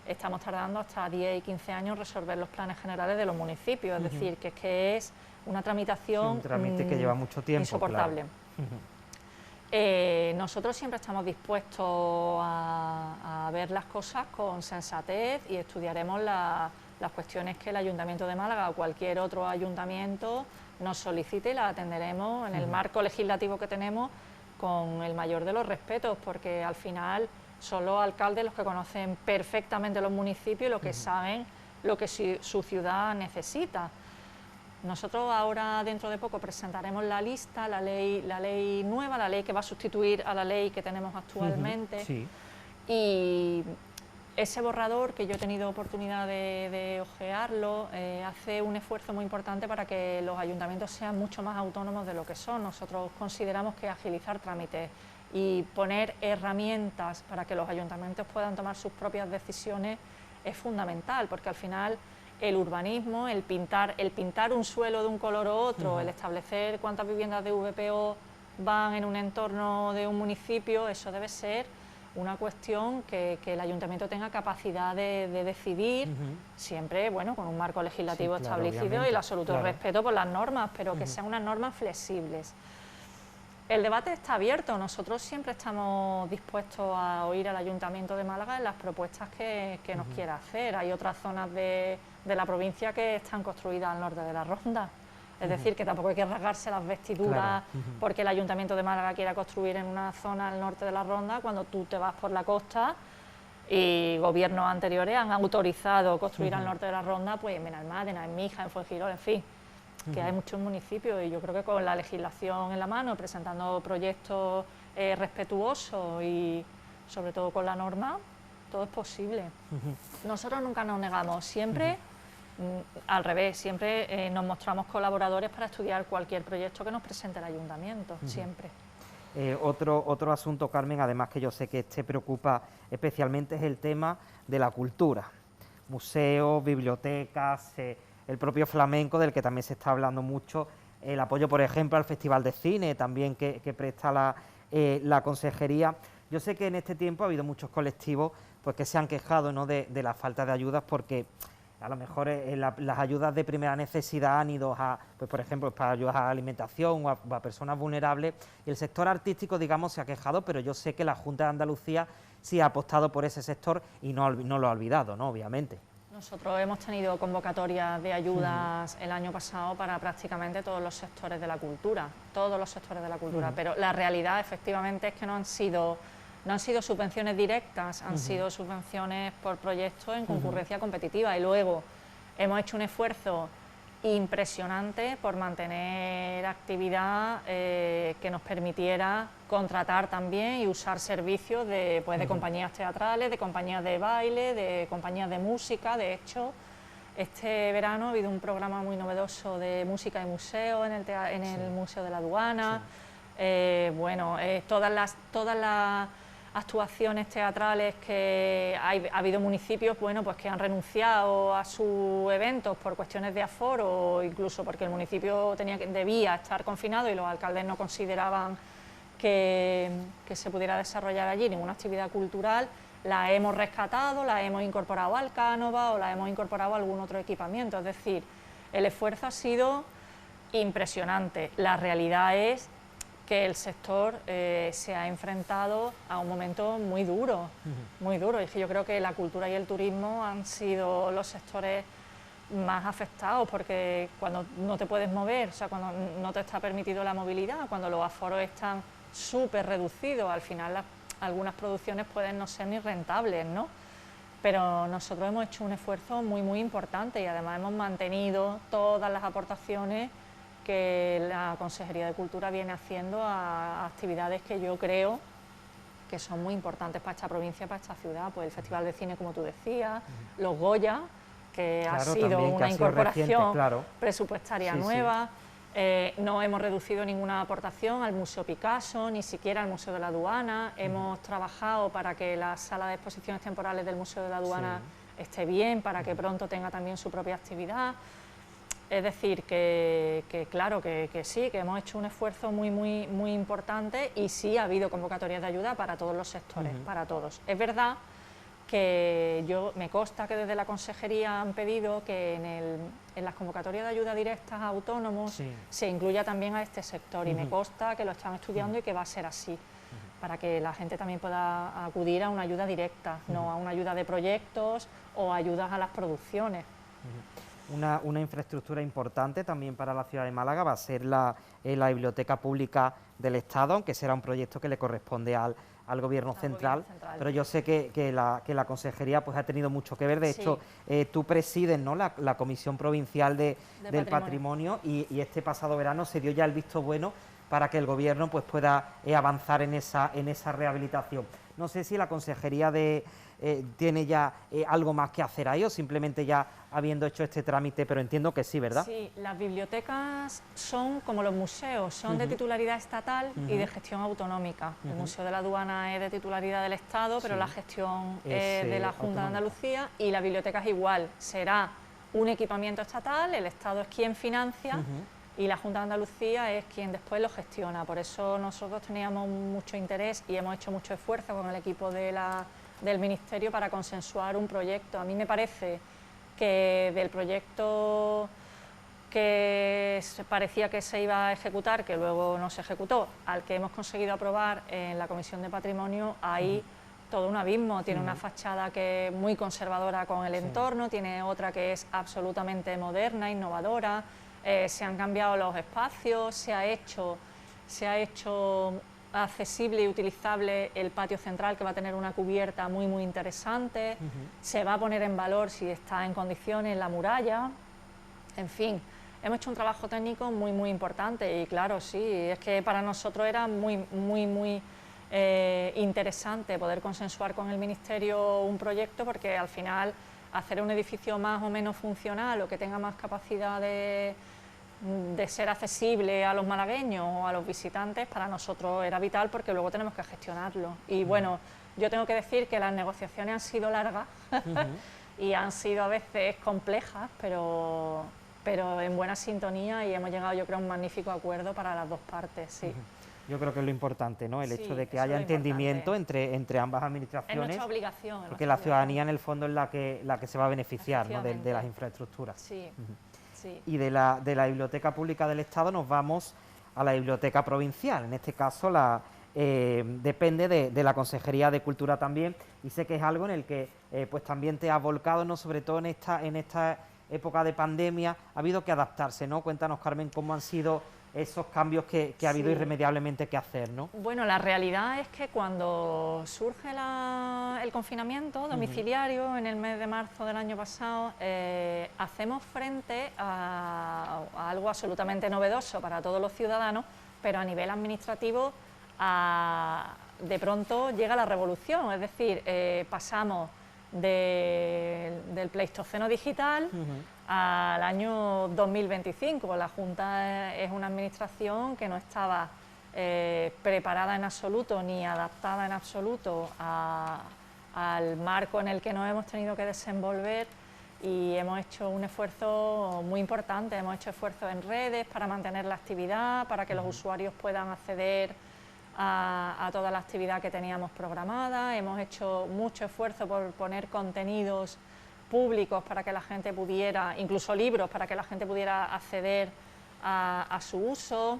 estamos tardando hasta 10 y 15 años resolver los planes generales de los municipios, es decir, que es una tramitación un trámite que lleva mucho tiempo, insoportable. Claro. Nosotros siempre estamos dispuestos a ver las cosas con sensatez y estudiaremos las cuestiones que el Ayuntamiento de Málaga o cualquier otro ayuntamiento nos solicite, y las atenderemos en el marco legislativo que tenemos con el mayor de los respetos, porque al final Son los alcaldes los que conocen perfectamente los municipios y los que saben lo que su ciudad necesita. Nosotros ahora, dentro de poco, presentaremos la lista, la ley nueva, la ley que va a sustituir a la ley que tenemos actualmente. Sí. Y ese borrador, que yo he tenido oportunidad de ojearlo, hace un esfuerzo muy importante para que los ayuntamientos sean mucho más autónomos de lo que son. Nosotros consideramos que agilizar trámites y poner herramientas para que los ayuntamientos puedan tomar sus propias decisiones es fundamental, porque al final el urbanismo, el pintar un suelo de un color u otro, el establecer cuántas viviendas de VPO van en un entorno de un municipio, eso debe ser una cuestión que el ayuntamiento tenga capacidad de decidir, siempre bueno, con un marco legislativo establecido y el absoluto respeto por las normas, pero que sean unas normas flexibles. El debate está abierto, nosotros siempre estamos dispuestos a oír al Ayuntamiento de Málaga en las propuestas que nos quiera hacer. Hay otras zonas de la provincia que están construidas al norte de la Ronda, es decir, que tampoco hay que rasgarse las vestiduras porque el Ayuntamiento de Málaga quiera construir en una zona al norte de la Ronda, cuando tú te vas por la costa y gobiernos anteriores han autorizado construir al norte de la Ronda, pues en Benalmádena, en Mija, en Fuengirola, en fin, que hay muchos municipios, y yo creo que con la legislación en la mano, presentando proyectos respetuosos y sobre todo con la norma, todo es posible. Nosotros nunca nos negamos, siempre al revés, siempre nos mostramos colaboradores para estudiar cualquier proyecto que nos presente el ayuntamiento, siempre. Otro asunto, Carmen, además que yo sé que te preocupa especialmente, es el tema de la cultura. Museos, bibliotecas, el propio flamenco, del que también se está hablando mucho, el apoyo, por ejemplo, al Festival de Cine, también que presta la Consejería. Yo sé que en este tiempo ha habido muchos colectivos pues, que se han quejado, ¿no?, de la falta de ayudas, porque a lo mejor las ayudas de primera necesidad han ido a, pues, por ejemplo, para ayudas a alimentación o a personas vulnerables, y el sector artístico, digamos, se ha quejado, pero yo sé que la Junta de Andalucía sí ha apostado por ese sector y no lo ha olvidado, ¿no?, obviamente. Nosotros hemos tenido convocatorias de ayudas el año pasado para prácticamente todos los sectores de la cultura, pero la realidad efectivamente es que no han sido subvenciones directas, han sido subvenciones por proyectos en concurrencia competitiva, y luego hemos hecho un esfuerzo impresionante por mantener actividad que nos permitiera contratar también y usar servicios de compañías teatrales, de compañías de baile, de compañías de música. De hecho, este verano ha habido un programa muy novedoso de música y museo en el Museo de la Aduana. Todas las actuaciones teatrales que ha habido municipios pues que han renunciado a sus eventos por cuestiones de aforo, o incluso porque el municipio debía estar confinado y los alcaldes no consideraban que se pudiera desarrollar allí ninguna actividad cultural. La hemos rescatado, la hemos incorporado al Cánova o la hemos incorporado a algún otro equipamiento, es decir, el esfuerzo ha sido impresionante. La realidad es que el sector se ha enfrentado a un momento muy duro, muy duro. Y es que yo creo que la cultura y el turismo han sido los sectores más afectados, porque cuando no te puedes mover, o sea, cuando no te está permitido la movilidad, cuando los aforos están súper reducidos, al final algunas producciones pueden no ser ni rentables, ¿no? Pero nosotros hemos hecho un esfuerzo muy, muy importante, y además hemos mantenido todas las aportaciones que la Consejería de Cultura viene haciendo a actividades que yo creo que son muy importantes para esta provincia, para esta ciudad. Pues el Festival de Cine, como tú decías, los Goya, que ha sido una incorporación presupuestaria nueva. No hemos reducido ninguna aportación al Museo Picasso, ni siquiera al Museo de la Aduana. Hemos trabajado para que la sala de exposiciones temporales del Museo de la Aduana esté bien, para que pronto tenga también su propia actividad. Es decir, que claro, que sí, que hemos hecho un esfuerzo muy, muy, muy importante, y sí ha habido convocatorias de ayuda para todos los sectores, para todos. Es verdad que me consta que desde la Consejería han pedido que en las convocatorias de ayuda directas a autónomos se incluya también a este sector, y me consta que lo están estudiando y que va a ser así, para que la gente también pueda acudir a una ayuda directa, no a una ayuda de proyectos o ayudas a las producciones. Una infraestructura importante también para la ciudad de Málaga va a ser la Biblioteca Pública del Estado, aunque será un proyecto que le corresponde al al gobierno central, pero yo sé que la consejería pues ha tenido mucho que ver. De hecho, tú presides, ¿no?, la Comisión Provincial del Patrimonio y este pasado verano se dio ya el visto bueno para que el gobierno pues pueda avanzar en esa rehabilitación. No sé si la consejería tiene ya algo más que hacer ahí o simplemente ya habiendo hecho este trámite, pero entiendo que sí, ¿verdad? Sí, las bibliotecas son como los museos, son de titularidad estatal y de gestión autonómica. El Museo de la Aduana es de titularidad del Estado, pero la gestión es de la Junta de Andalucía, y la biblioteca es igual, será un equipamiento estatal, el Estado es quien financia y la Junta de Andalucía es quien después lo gestiona. Por eso nosotros teníamos mucho interés y hemos hecho mucho esfuerzo con el equipo del Ministerio para consensuar un proyecto. A mí me parece que del proyecto que parecía que se iba a ejecutar, que luego no se ejecutó, al que hemos conseguido aprobar en la Comisión de Patrimonio, hay todo un abismo. Tiene una fachada que es muy conservadora con el entorno, tiene otra que es absolutamente moderna, innovadora, se han cambiado los espacios, se ha hecho accesible y utilizable el patio central, que va a tener una cubierta muy interesante, se va a poner en valor, si está en condiciones, la muralla. En fin, hemos hecho un trabajo técnico muy importante y claro, sí, es que para nosotros era muy interesante poder consensuar con el Ministerio un proyecto, porque al final hacer un edificio más o menos funcional o que tenga más capacidad de ser accesible a los malagueños o a los visitantes, para nosotros era vital, porque luego tenemos que gestionarlo. Y bueno, yo tengo que decir que las negociaciones han sido largas y han sido a veces complejas, pero en buena sintonía, y hemos llegado, yo creo, a un magnífico acuerdo para las dos partes, sí. Yo creo que es lo importante, ¿no? El hecho de que haya entendimiento entre ambas administraciones. Es nuestra obligación. Porque la ciudadanía, en el fondo, es la que se va a beneficiar, ¿no?, de las infraestructuras. Sí. Sí. Y de la Biblioteca Pública del Estado nos vamos a la Biblioteca Provincial. En este caso depende de la Consejería de Cultura también, y sé que es algo en el que pues también te has volcado, ¿no?, sobre todo en esta época de pandemia. Ha habido que adaptarse, ¿no? Cuéntanos, Carmen, cómo han sido esos cambios que ha habido irremediablemente que hacer, ¿no? Bueno, la realidad es que cuando surge el confinamiento domiciliario en el mes de marzo del año pasado, hacemos frente a algo absolutamente novedoso para todos los ciudadanos, pero a nivel administrativo de pronto llega la revolución, es decir, pasamos del Pleistoceno digital al año 2025. La Junta es una administración que no estaba preparada en absoluto ni adaptada en absoluto al marco en el que nos hemos tenido que desenvolver, y hemos hecho un esfuerzo muy importante. Hemos hecho esfuerzos en redes para mantener la actividad, para que los usuarios puedan acceder a toda la actividad que teníamos programada. Hemos hecho mucho esfuerzo por poner contenidos públicos para que la gente pudiera, incluso libros, para que la gente pudiera acceder a su uso.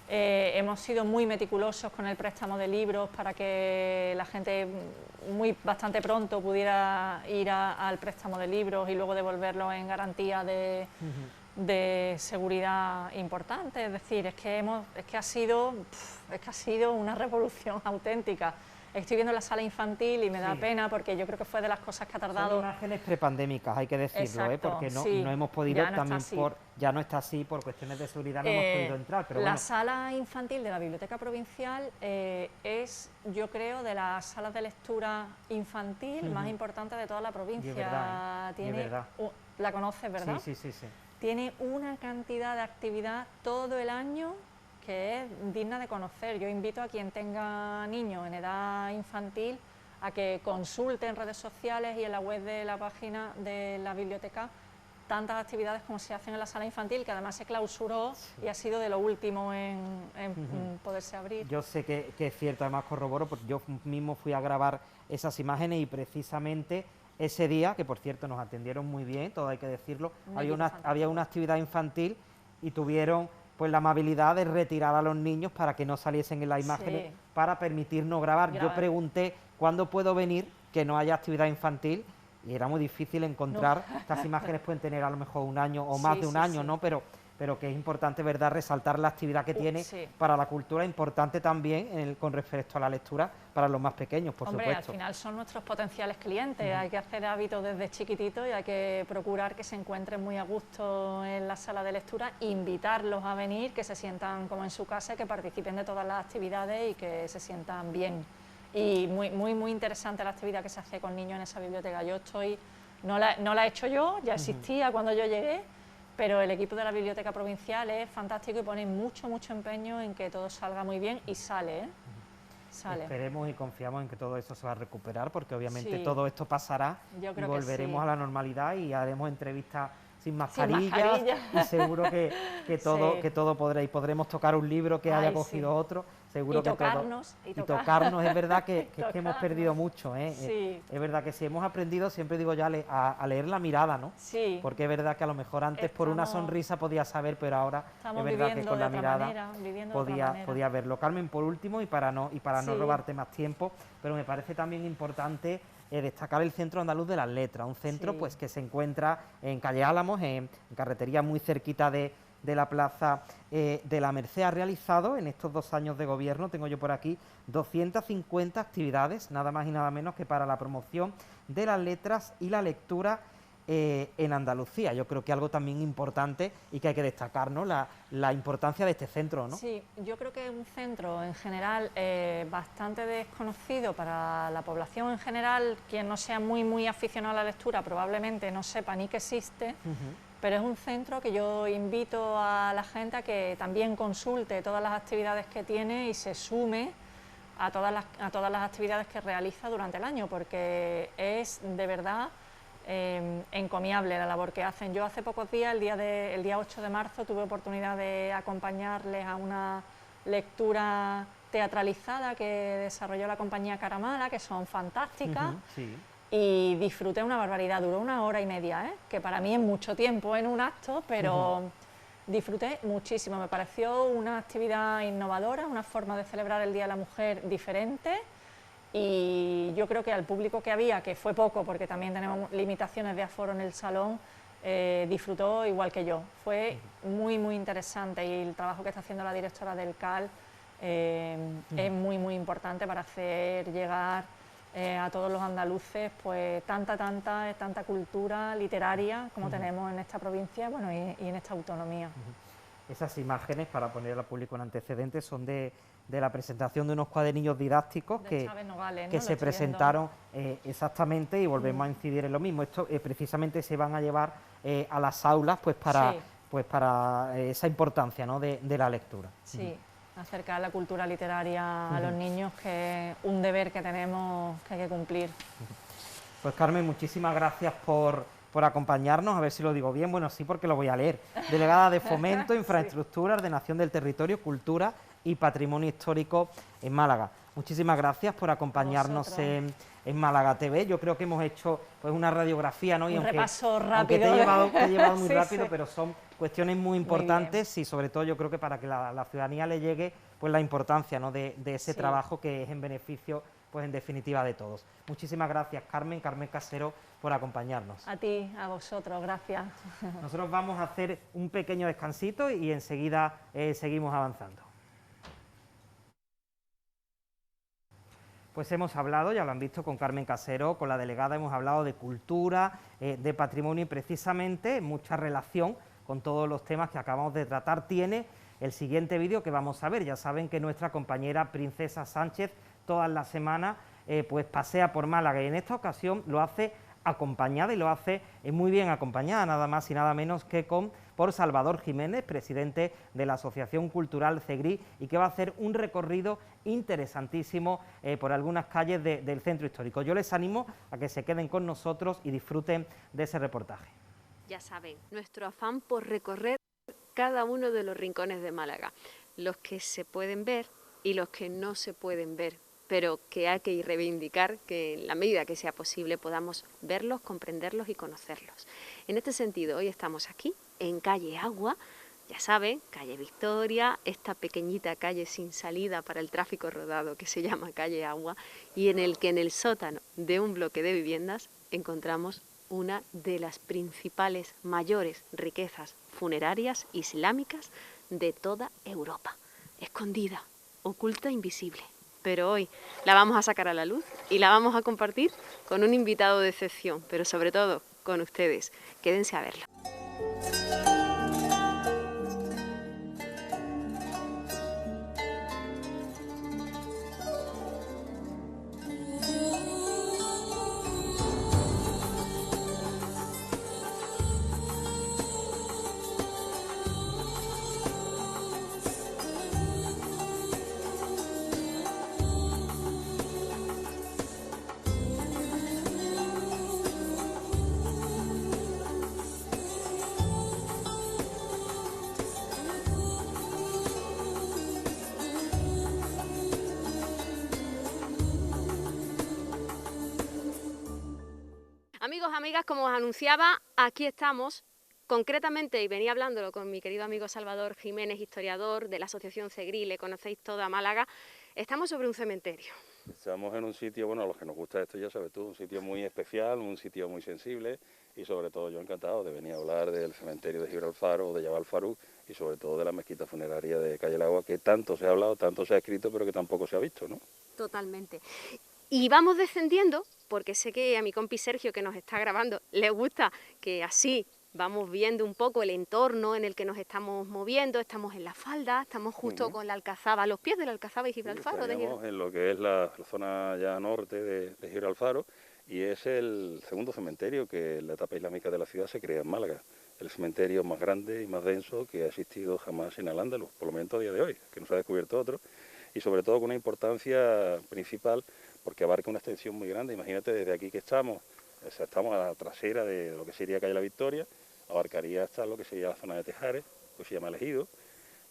Hemos sido muy meticulosos con el préstamo de libros para que la gente bastante pronto pudiera ir al préstamo de libros y luego devolverlos en garantía de seguridad importante. Es decir, es que ha sido una revolución auténtica. Estoy viendo la sala infantil y me da pena, porque yo creo que fue de las cosas que ha tardado. Son imágenes prepandémicas, hay que decirlo, porque no hemos podido, ya no está así, por cuestiones de seguridad no hemos podido entrar. Pero la sala infantil de la Biblioteca Provincial es, yo creo, de las salas de lectura infantil más importantes de toda la provincia. Es verdad, tiene, la conoces, ¿verdad? Sí. Tiene una cantidad de actividad todo el año que es digna de conocer. Yo invito a quien tenga niños en edad infantil a que consulte en redes sociales y en la web de la página de la biblioteca tantas actividades como se hacen en la sala infantil, que además se clausuró y ha sido de lo último en poderse abrir. Yo sé que es cierto, además corroboro, porque yo mismo fui a grabar esas imágenes y precisamente ese día, que por cierto nos atendieron muy bien, todo hay que decirlo, había una actividad infantil y tuvieron pues la amabilidad de retirar a los niños para que no saliesen en las imágenes, para permitirnos grabar. Yo pregunté cuándo puedo venir, que no haya actividad infantil, y era muy difícil encontrar. Estas imágenes pueden tener a lo mejor un año o más de un año, ¿no? Pero pero que es importante, ¿verdad?, resaltar la actividad que tiene para la cultura, importante también con respecto a la lectura para los más pequeños, por supuesto. Al final son nuestros potenciales clientes, hay que hacer hábitos desde chiquititos y hay que procurar que se encuentren muy a gusto en la sala de lectura, invitarlos a venir, que se sientan como en su casa, que participen de todas las actividades y que se sientan bien. Y muy interesante la actividad que se hace con niños en esa biblioteca. No la he hecho yo, ya existía cuando yo llegué, pero el equipo de la Biblioteca Provincial es fantástico y pone mucho empeño en que todo salga muy bien y sale, ¿eh? Sale. Esperemos y confiamos en que todo esto se va a recuperar, porque obviamente todo esto pasará y volveremos a la normalidad y haremos entrevistas sin mascarillas y seguro que todo podremos tocar un libro que haya cogido otro. Seguro que tocarnos, es verdad que es que hemos perdido mucho, ¿eh? Es verdad que si hemos aprendido, siempre digo ya, a leer la mirada, ¿no? Sí. Porque es verdad que a lo mejor antes por una sonrisa podía saber, pero ahora es verdad que con la mirada podía verlo. Carmen, por último, y para no robarte más tiempo, pero me parece también importante destacar el Centro Andaluz de las Letras, un centro pues que se encuentra en Calle Álamos, en carretería muy cerquita de la Plaza de la Merced. Ha realizado en estos 2 años de gobierno, tengo yo por aquí, 250 actividades, nada más y nada menos que para la promoción de las letras y la lectura en Andalucía. Yo creo que algo también importante y que hay que destacar, ¿no?, la importancia de este centro, ¿no? Sí, yo creo que es un centro en general bastante desconocido para la población en general. Quien no sea muy aficionado a la lectura probablemente no sepa ni que existe. Pero es un centro que yo invito a la gente a que también consulte todas las actividades que tiene y se sume a todas las actividades que realiza durante el año, porque es de verdad encomiable la labor que hacen. Yo hace pocos días, el día 8 de marzo, tuve oportunidad de acompañarles a una lectura teatralizada que desarrolló la compañía Caramala, que son fantásticas. Y disfruté una barbaridad, duró 1 hora y media, que para mí es mucho tiempo en un acto, pero disfruté muchísimo. Me pareció una actividad innovadora, una forma de celebrar el Día de la Mujer diferente, y yo creo que al público que había, que fue poco porque también tenemos limitaciones de aforo en el salón, disfrutó igual que yo. Fue muy interesante, y el trabajo que está haciendo la directora del CAL es muy importante para hacer llegar a todos los andaluces pues tanta cultura literaria como tenemos en esta provincia, bueno, y en esta autonomía. Esas imágenes, para poner al público en antecedentes, son de la presentación de unos cuadernillos didácticos que se presentaron exactamente, y volvemos a incidir en lo mismo. Esto precisamente se van a llevar a las aulas pues para esa importancia, ¿no?, de la lectura. Sí. Acercar la cultura literaria a los niños, que es un deber que tenemos, que hay que cumplir. Pues Carmen, muchísimas gracias por acompañarnos, a ver si lo digo bien, bueno, sí, porque lo voy a leer. Delegada de Fomento, Infraestructura, Ordenación del Territorio, Cultura y Patrimonio Histórico en Málaga. Muchísimas gracias por acompañarnos en Málaga TV. Yo creo que hemos hecho pues una radiografía, ¿no? Un repaso rápido. Aunque te he llevado muy rápido, pero son cuestiones muy importantes y sobre todo yo creo que para que la ciudadanía le llegue pues la importancia, ¿no?, de ese trabajo que es en beneficio, pues en definitiva, de todos. Muchísimas gracias, Carmen Casero, por acompañarnos. A ti, a vosotros, gracias. Nosotros vamos a hacer un pequeño descansito y enseguida seguimos avanzando. Pues hemos hablado, ya lo han visto, con Carmen Casero, con la delegada, hemos hablado de cultura, de patrimonio, y precisamente mucha relación con todos los temas que acabamos de tratar tiene el siguiente vídeo que vamos a ver. Ya saben que nuestra compañera Princesa Sánchez todas las semanas pues pasea por Málaga, y en esta ocasión lo hace acompañada, y lo hace muy bien acompañada, nada más y nada menos que por Salvador Jiménez, presidente de la Asociación Cultural CEGRI, y que va a hacer un recorrido interesantísimo por algunas calles del centro histórico. Yo les animo a que se queden con nosotros y disfruten de ese reportaje. Ya saben, nuestro afán por recorrer cada uno de los rincones de Málaga, los que se pueden ver y los que no se pueden ver, pero que hay que reivindicar que en la medida que sea posible podamos verlos, comprenderlos y conocerlos. En este sentido, hoy estamos aquí, en Calle Agua, ya saben, Calle Victoria, esta pequeñita calle sin salida para el tráfico rodado que se llama Calle Agua, y en el que en el sótano de un bloque de viviendas encontramos una de las principales, mayores riquezas funerarias islámicas de toda Europa. Escondida, oculta, invisible. Pero hoy la vamos a sacar a la luz y la vamos a compartir con un invitado de excepción, pero sobre todo con ustedes. Quédense a verla. Amigos, amigas, como os anunciaba, aquí estamos, concretamente, y venía hablándolo con mi querido amigo Salvador Jiménez, historiador de la Asociación Segri, le conocéis toda Málaga, estamos sobre un cementerio. Estamos en un sitio, bueno, a los que nos gusta esto ya sabes tú, un sitio muy especial, un sitio muy sensible y sobre todo yo encantado de venir a hablar del cementerio de Gibralfaro, de Jabal Faruk y sobre todo de la mezquita funeraria de Calle El Agua, que tanto se ha hablado, tanto se ha escrito, pero que tampoco se ha visto, ¿no? Totalmente. Y vamos descendiendo, porque sé que a mi compi Sergio, que nos está grabando, le gusta que así vamos viendo un poco el entorno en el que nos estamos moviendo. Estamos en la falda, estamos justo con la Alcazaba, a los pies de la Alcazaba y Gibralfaro. Estamos en lo que es la zona ya norte de Gibralfaro y es el segundo cementerio que en la etapa islámica de la ciudad se crea en Málaga. El cementerio más grande y más denso que ha existido jamás en Al-Ándalus, por lo menos a día de hoy, que no se ha descubierto otro, y sobre todo con una importancia principal porque abarca una extensión muy grande. Imagínate desde aquí que estamos, o sea, estamos a la trasera de lo que sería Calle La Victoria, abarcaría hasta lo que sería la zona de Tejares, que se llama El Ejido,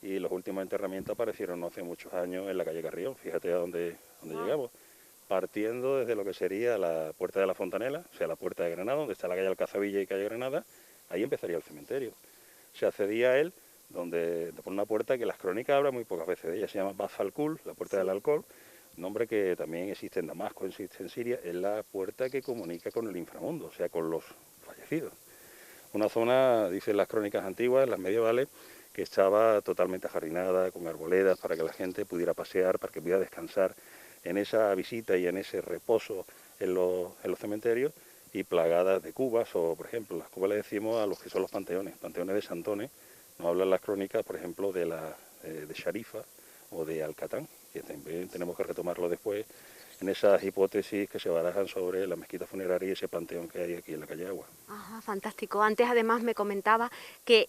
y los últimos enterramientos aparecieron no hace muchos años en la calle Carrión, fíjate a dónde llegamos, partiendo desde lo que sería la Puerta de la Fontanela, o sea, la Puerta de Granada, donde está la calle Alcazabilla y calle Granada, ahí empezaría el cementerio. Se accedía a él por una puerta que las crónicas hablan muy pocas veces de ella, se llama Bab al-Kul, la Puerta del Alcohol, nombre que también existe en Damasco, existe en Siria, es la puerta que comunica con el inframundo, o sea, con los fallecidos. Una zona, dicen las crónicas antiguas, las medievales, que estaba totalmente ajardinada, con arboledas, para que la gente pudiera pasear, para que pudiera descansar en esa visita y en ese reposo en los cementerios, y plagadas de cubas, o por ejemplo, las cubas le decimos a los que son los panteones de santones, nos hablan las crónicas, por ejemplo, de Sharifa o de Alcatán, que también tenemos que retomarlo después en esas hipótesis que se barajan sobre la mezquita funeraria y ese panteón que hay aquí en la calle Agua. Ajá, fantástico. Antes además me comentaba que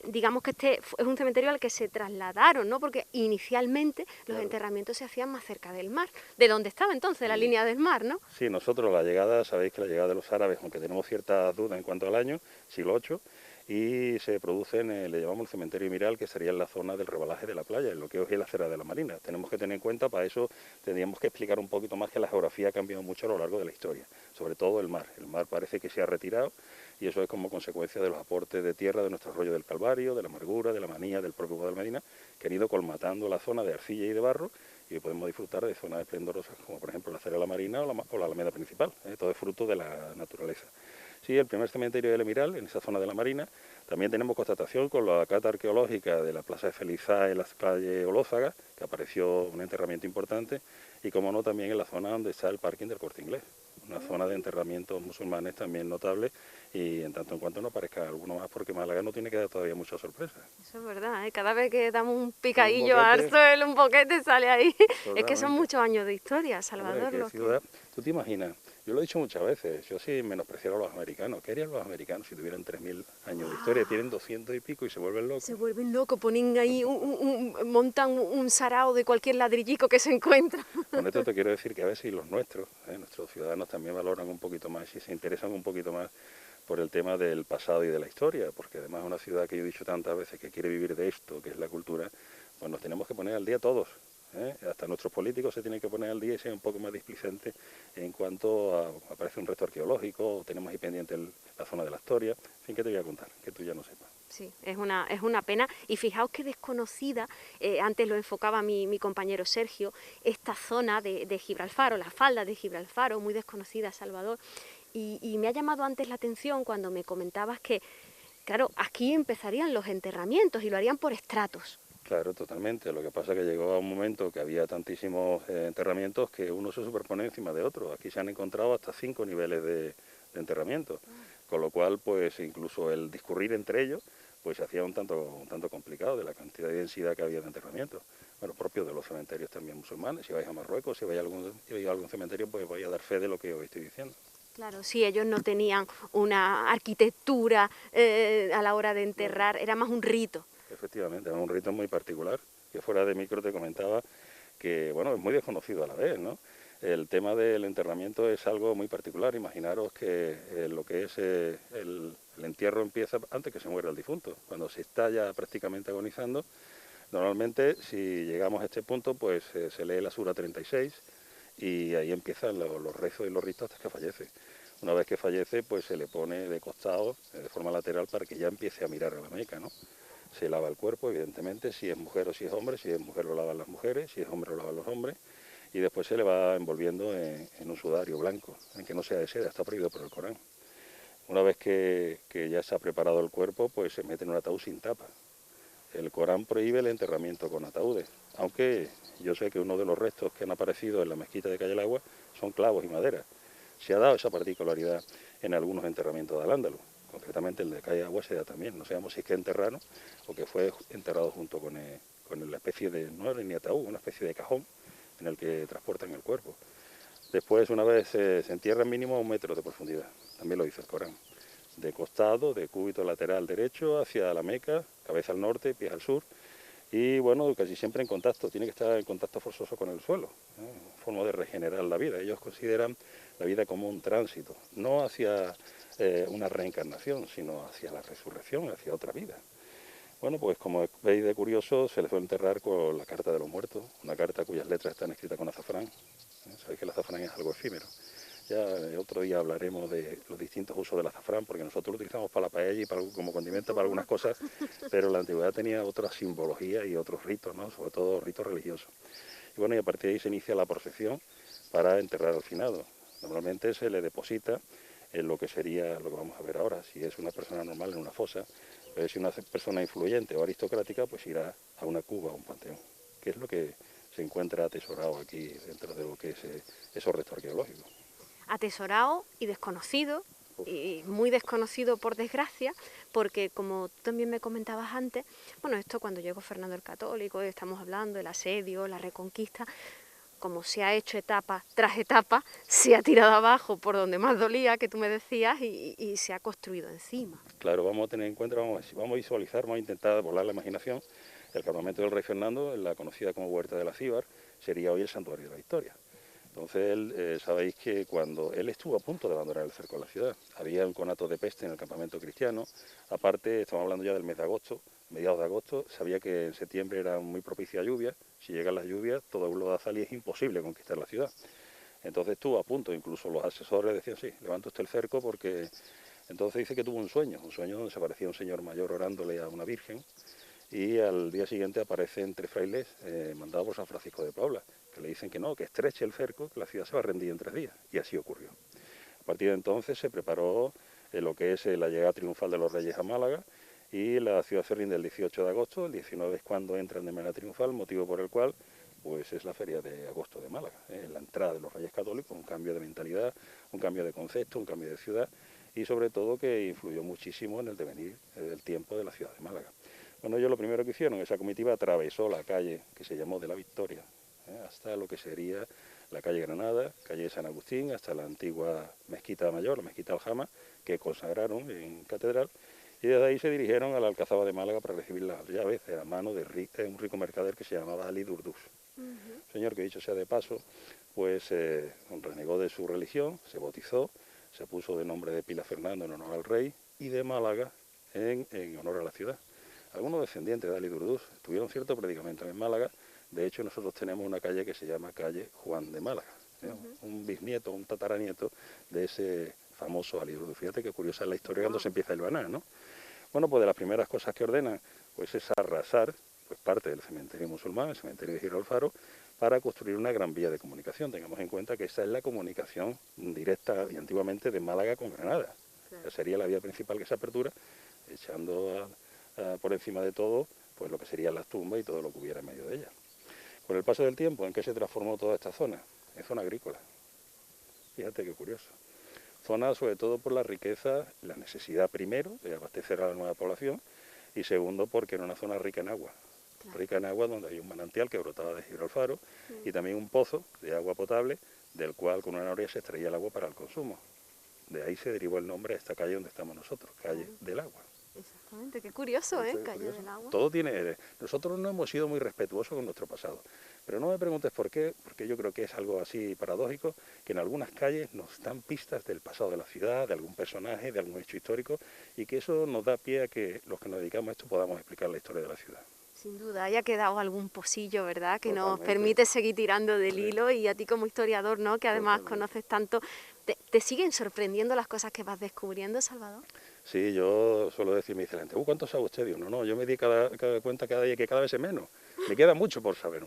digamos que este es un cementerio al que se trasladaron, ¿no? Porque inicialmente los enterramientos se hacían más cerca del mar, de donde estaba entonces la línea del mar, ¿no? Sí, nosotros la llegada, sabéis que la llegada de los árabes, aunque tenemos ciertas dudas en cuanto al año, siglo VIII, y se produce le llamamos el cementerio Miral, que sería en la zona del rebalaje de la playa, en lo que hoy es la acera de la Marina. Tenemos que tener en cuenta, para eso tendríamos que explicar un poquito más que la geografía ha cambiado mucho a lo largo de la historia, sobre todo el mar. El mar parece que se ha retirado y eso es como consecuencia de los aportes de tierra de nuestro arroyo del Calvario, de la Amargura, de la Manía, del propio Guadalmedina, que han ido colmatando la zona de arcilla y de barro, y hoy podemos disfrutar de zonas esplendorosas como por ejemplo la acera de la Marina o la Alameda Principal, todo es fruto de la naturaleza. Sí, el primer cementerio del Emiral, en esa zona de la Marina. También tenemos constatación con la cata arqueológica de la Plaza de Felizá en la calle Olózaga, que apareció un enterramiento importante, y como no también en la zona donde está el parking del Corte Inglés, una zona de enterramientos musulmanes también notable, y en tanto en cuanto no aparezca alguno más, porque Málaga no tiene que dar todavía muchas sorpresas. Eso es verdad, ¿eh? Cada vez que damos un picadillo al suelo, un boquete, sale ahí. Totalmente. Es que son muchos años de historia, Salvador. Hombre, ciudad, ¿tú te imaginas? Yo lo he dicho muchas veces, yo sí menospreciar a los americanos. ¿Qué harían los americanos si tuvieran 3.000 años de historia? Tienen 200 y pico y se vuelven locos. Se vuelven locos, ponen ahí, montan un sarao de cualquier ladrillico que se encuentra. Con esto te quiero decir que a veces los nuestros ciudadanos también valoran un poquito más y se interesan un poquito más por el tema del pasado y de la historia, porque además es una ciudad que yo he dicho tantas veces que quiere vivir de esto, que es la cultura, pues nos tenemos que poner al día todos. Hasta nuestros políticos se tienen que poner al día y ser un poco más displicentes en cuanto a aparece un resto arqueológico, tenemos ahí pendiente la zona de la historia, en fin, ¿qué te voy a contar? Que tú ya no sepas. Sí, es una pena, y fijaos que desconocida, antes lo enfocaba mi compañero Sergio, esta zona de Gibralfaro, la falda de Gibralfaro, muy desconocida, Salvador, Y me ha llamado antes la atención cuando me comentabas que, claro, aquí empezarían los enterramientos y lo harían por estratos. Claro, totalmente. Lo que pasa es que llegó a un momento que había tantísimos enterramientos que uno se superpone encima de otro. Aquí se han encontrado hasta 5 niveles de enterramiento, con lo cual, pues incluso el discurrir entre ellos, pues se hacía un tanto complicado de la cantidad de densidad que había de enterramientos. Bueno, propio de los cementerios también musulmanes. Si vais a Marruecos, si vais a algún cementerio, pues voy a dar fe de lo que os estoy diciendo. Claro, sí, ellos no tenían una arquitectura a la hora de enterrar, era más un rito. Efectivamente, es un rito muy particular, que fuera de micro te comentaba que, bueno, es muy desconocido a la vez, ¿no? El tema del enterramiento es algo muy particular. Imaginaros que lo que es el entierro empieza antes que se muera el difunto. Cuando se está ya prácticamente agonizando, normalmente si llegamos a este punto, pues se lee la Sura 36 y ahí empiezan los rezos y los ritos hasta que fallece. Una vez que fallece, pues se le pone de costado, de forma lateral, para que ya empiece a mirar a la Meca, ¿no? Se lava el cuerpo, evidentemente, si es mujer o si es hombre, si es mujer lo lavan las mujeres, si es hombre lo lavan los hombres, y después se le va envolviendo en un sudario blanco, en que no sea de seda, está prohibido por el Corán. Una vez que ya se ha preparado el cuerpo, pues se mete en un ataúd sin tapa. El Corán prohíbe el enterramiento con ataúdes, aunque yo sé que uno de los restos que han aparecido en la mezquita de Calle el Agua son clavos y madera. Se ha dado esa particularidad en algunos enterramientos de Al-Ándalus. Concretamente el de Calle Agua se da también, no sabemos si es que enterraron o que fue enterrado junto con la especie de, no era ni ataúd, una especie de cajón en el que transportan el cuerpo. Después, una vez se entierra mínimo a 1 metro de profundidad, también lo dice el Corán. De costado, de cúbito lateral derecho hacia la Meca, cabeza al norte, pies al sur, y bueno, casi siempre en contacto, tiene que estar en contacto forzoso con el suelo, forma de regenerar la vida. Ellos consideran la vida como un tránsito, no hacia una reencarnación, sino hacia la resurrección, hacia otra vida. Bueno, pues como veis de curioso, se les suele enterrar con la carta de los muertos, una carta cuyas letras están escritas con azafrán. Sabéis que el azafrán es algo efímero. Ya otro día hablaremos de los distintos usos del azafrán, porque nosotros lo utilizamos para la paella y como condimento para algunas cosas, pero la antigüedad tenía otra simbología y otros ritos, ¿no? Sobre todo ritos religiosos. Y bueno, y a partir de ahí se inicia la procesión para enterrar al finado. Normalmente se le deposita en lo que sería lo que vamos a ver ahora. Si es una persona normal, en una fosa, pero si una persona influyente o aristocrática, pues irá a una cuba, a un panteón, que es lo que se encuentra atesorado aquí dentro de lo que es esos restos arqueológicos. Atesorado y desconocido, y muy desconocido por desgracia, porque como tú también me comentabas antes, bueno, esto cuando llegó Fernando el Católico, estamos hablando del asedio, la reconquista, como se ha hecho etapa tras etapa, se ha tirado abajo por donde más dolía, que tú me decías, y se ha construido encima. Claro, vamos a tener en cuenta, vamos a visualizar, vamos a intentar volar la imaginación. El campamento del rey Fernando, la conocida como Huerta de la Cíbar, sería hoy el Santuario de la Victoria. Entonces, sabéis que cuando él estuvo a punto de abandonar el cerco de la ciudad, había un conato de peste en el campamento cristiano. Aparte, estamos hablando ya del mes de agosto, mediados de agosto, sabía que en septiembre era muy propicia a lluvia. Si llegan las lluvias, todo el lodazal y es imposible conquistar la ciudad. Entonces estuvo a punto, incluso los asesores decían, sí, levanta usted el cerco porque... Entonces dice que tuvo un sueño donde se aparecía un señor mayor orándole a una virgen, y al día siguiente aparecen 3 frailes mandados por San Francisco de Paula, que le dicen que no, que estreche el cerco, que la ciudad se va a rendir en 3 días, y así ocurrió. A partir de entonces se preparó lo que es la llegada triunfal de los reyes a Málaga, y la ciudad se rinde el 18 de agosto, el 19 es cuando entran de manera triunfal, motivo por el cual pues es la feria de agosto de Málaga, la entrada de los reyes católicos, un cambio de mentalidad, un cambio de concepto, un cambio de ciudad, y sobre todo que influyó muchísimo en el devenir del tiempo de la ciudad de Málaga. Bueno, ellos lo primero que hicieron, esa comitiva atravesó la calle que se llamó de la Victoria, hasta lo que sería la calle Granada, calle de San Agustín, hasta la antigua mezquita mayor, la mezquita Aljama, que consagraron en catedral, y desde ahí se dirigieron a la Alcazaba de Málaga para recibir las llaves de la mano de un rico mercader que se llamaba Ali Durdús. Señor que, dicho sea de paso, pues renegó de su religión, se bautizó, se puso de nombre de Pila Fernando en honor al rey, y de Málaga en honor a la ciudad. Algunos descendientes de Ali Durdús tuvieron cierto predicamento en Málaga. De hecho, nosotros tenemos una calle que se llama calle Juan de Málaga, un bisnieto, un tataranieto de ese famoso Ali Durdús. Fíjate qué curiosa es la historia cuando se empieza a hilvanar, ¿no? Bueno, pues de las primeras cosas que ordenan pues es arrasar pues parte del cementerio musulmán, el cementerio de Giro Alfaro, para construir una gran vía de comunicación. Tengamos en cuenta que esa es la comunicación directa y antiguamente de Málaga con Granada. Esa sería la vía principal que se apertura, echando por encima de todo pues lo que serían las tumbas y todo lo que hubiera en medio de ellas. Con el paso del tiempo, ¿en qué se transformó toda esta zona? En zona agrícola. Fíjate qué curioso. Zona sobre todo por la riqueza, la necesidad primero de abastecer a la nueva población y segundo porque era una zona rica en agua. Claro. Rica en agua donde hay un manantial que brotaba de Gibralfaro y también un pozo de agua potable del cual con una noria se extraía el agua para el consumo. De ahí se derivó el nombre de esta calle donde estamos nosotros, Calle del Agua. Exactamente, qué curioso, ¿eh? Calle del Agua. Todo tiene... Nosotros no hemos sido muy respetuosos con nuestro pasado, pero no me preguntes por qué, porque yo creo que es algo así paradójico, que en algunas calles nos dan pistas del pasado de la ciudad, de algún personaje, de algún hecho histórico, y que eso nos da pie a que los que nos dedicamos a esto podamos explicar la historia de la ciudad. Sin duda, haya quedado algún pocillo, ¿verdad?, que nos permite seguir tirando del hilo, y a ti como historiador, ¿no?, que además conoces tanto, ¿te siguen sorprendiendo las cosas que vas descubriendo, Salvador? Sí, yo suelo decir, me dice la gente, ¿cuánto sabe usted? Digo, no, yo me di cuenta cada día que cada vez es menos. Me queda mucho por saber,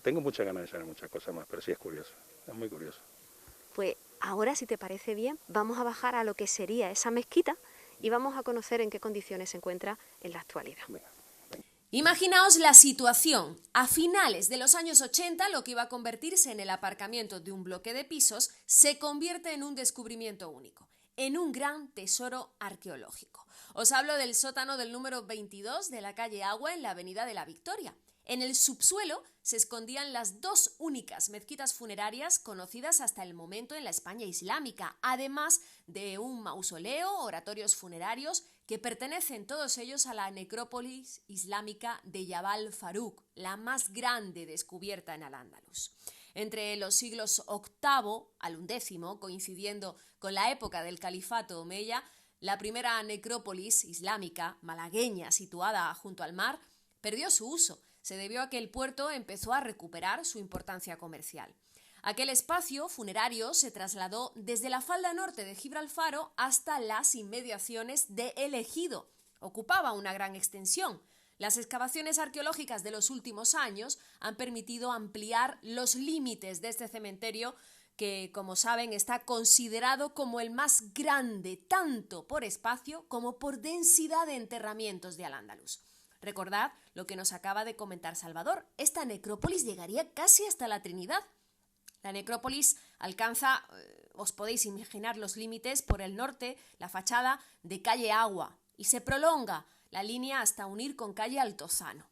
tengo muchas ganas de saber muchas cosas más, pero sí es curioso, es muy curioso. Pues ahora, si te parece bien, vamos a bajar a lo que sería esa mezquita y vamos a conocer en qué condiciones se encuentra en la actualidad. Venga. Imaginaos la situación. A finales de los años 80, lo que iba a convertirse en el aparcamiento de un bloque de pisos se convierte en un descubrimiento único, en un gran tesoro arqueológico. Os hablo del sótano del número 22 de la calle Agua en la avenida de la Victoria. En el subsuelo se escondían las dos únicas mezquitas funerarias conocidas hasta el momento en la España islámica, además de un mausoleo, oratorios funerarios, que pertenecen todos ellos a la necrópolis islámica de Jabal Faruk, la más grande descubierta en Al-Ándalus. Entre los siglos VIII al XI, coincidiendo con la época del califato omeya, la primera necrópolis islámica malagueña situada junto al mar perdió su uso. Se debió a que el puerto empezó a recuperar su importancia comercial. Aquel espacio funerario se trasladó desde la falda norte de Gibralfaro hasta las inmediaciones de El Ejido. Ocupaba una gran extensión. Las excavaciones arqueológicas de los últimos años han permitido ampliar los límites de este cementerio que, como saben, está considerado como el más grande tanto por espacio como por densidad de enterramientos de Al-Ándalus. Recordad lo que nos acaba de comentar Salvador, esta necrópolis llegaría casi hasta la Trinidad. La necrópolis alcanza, os podéis imaginar los límites, por el norte, la fachada de calle Agua, y se prolonga la línea hasta unir con calle Altozano.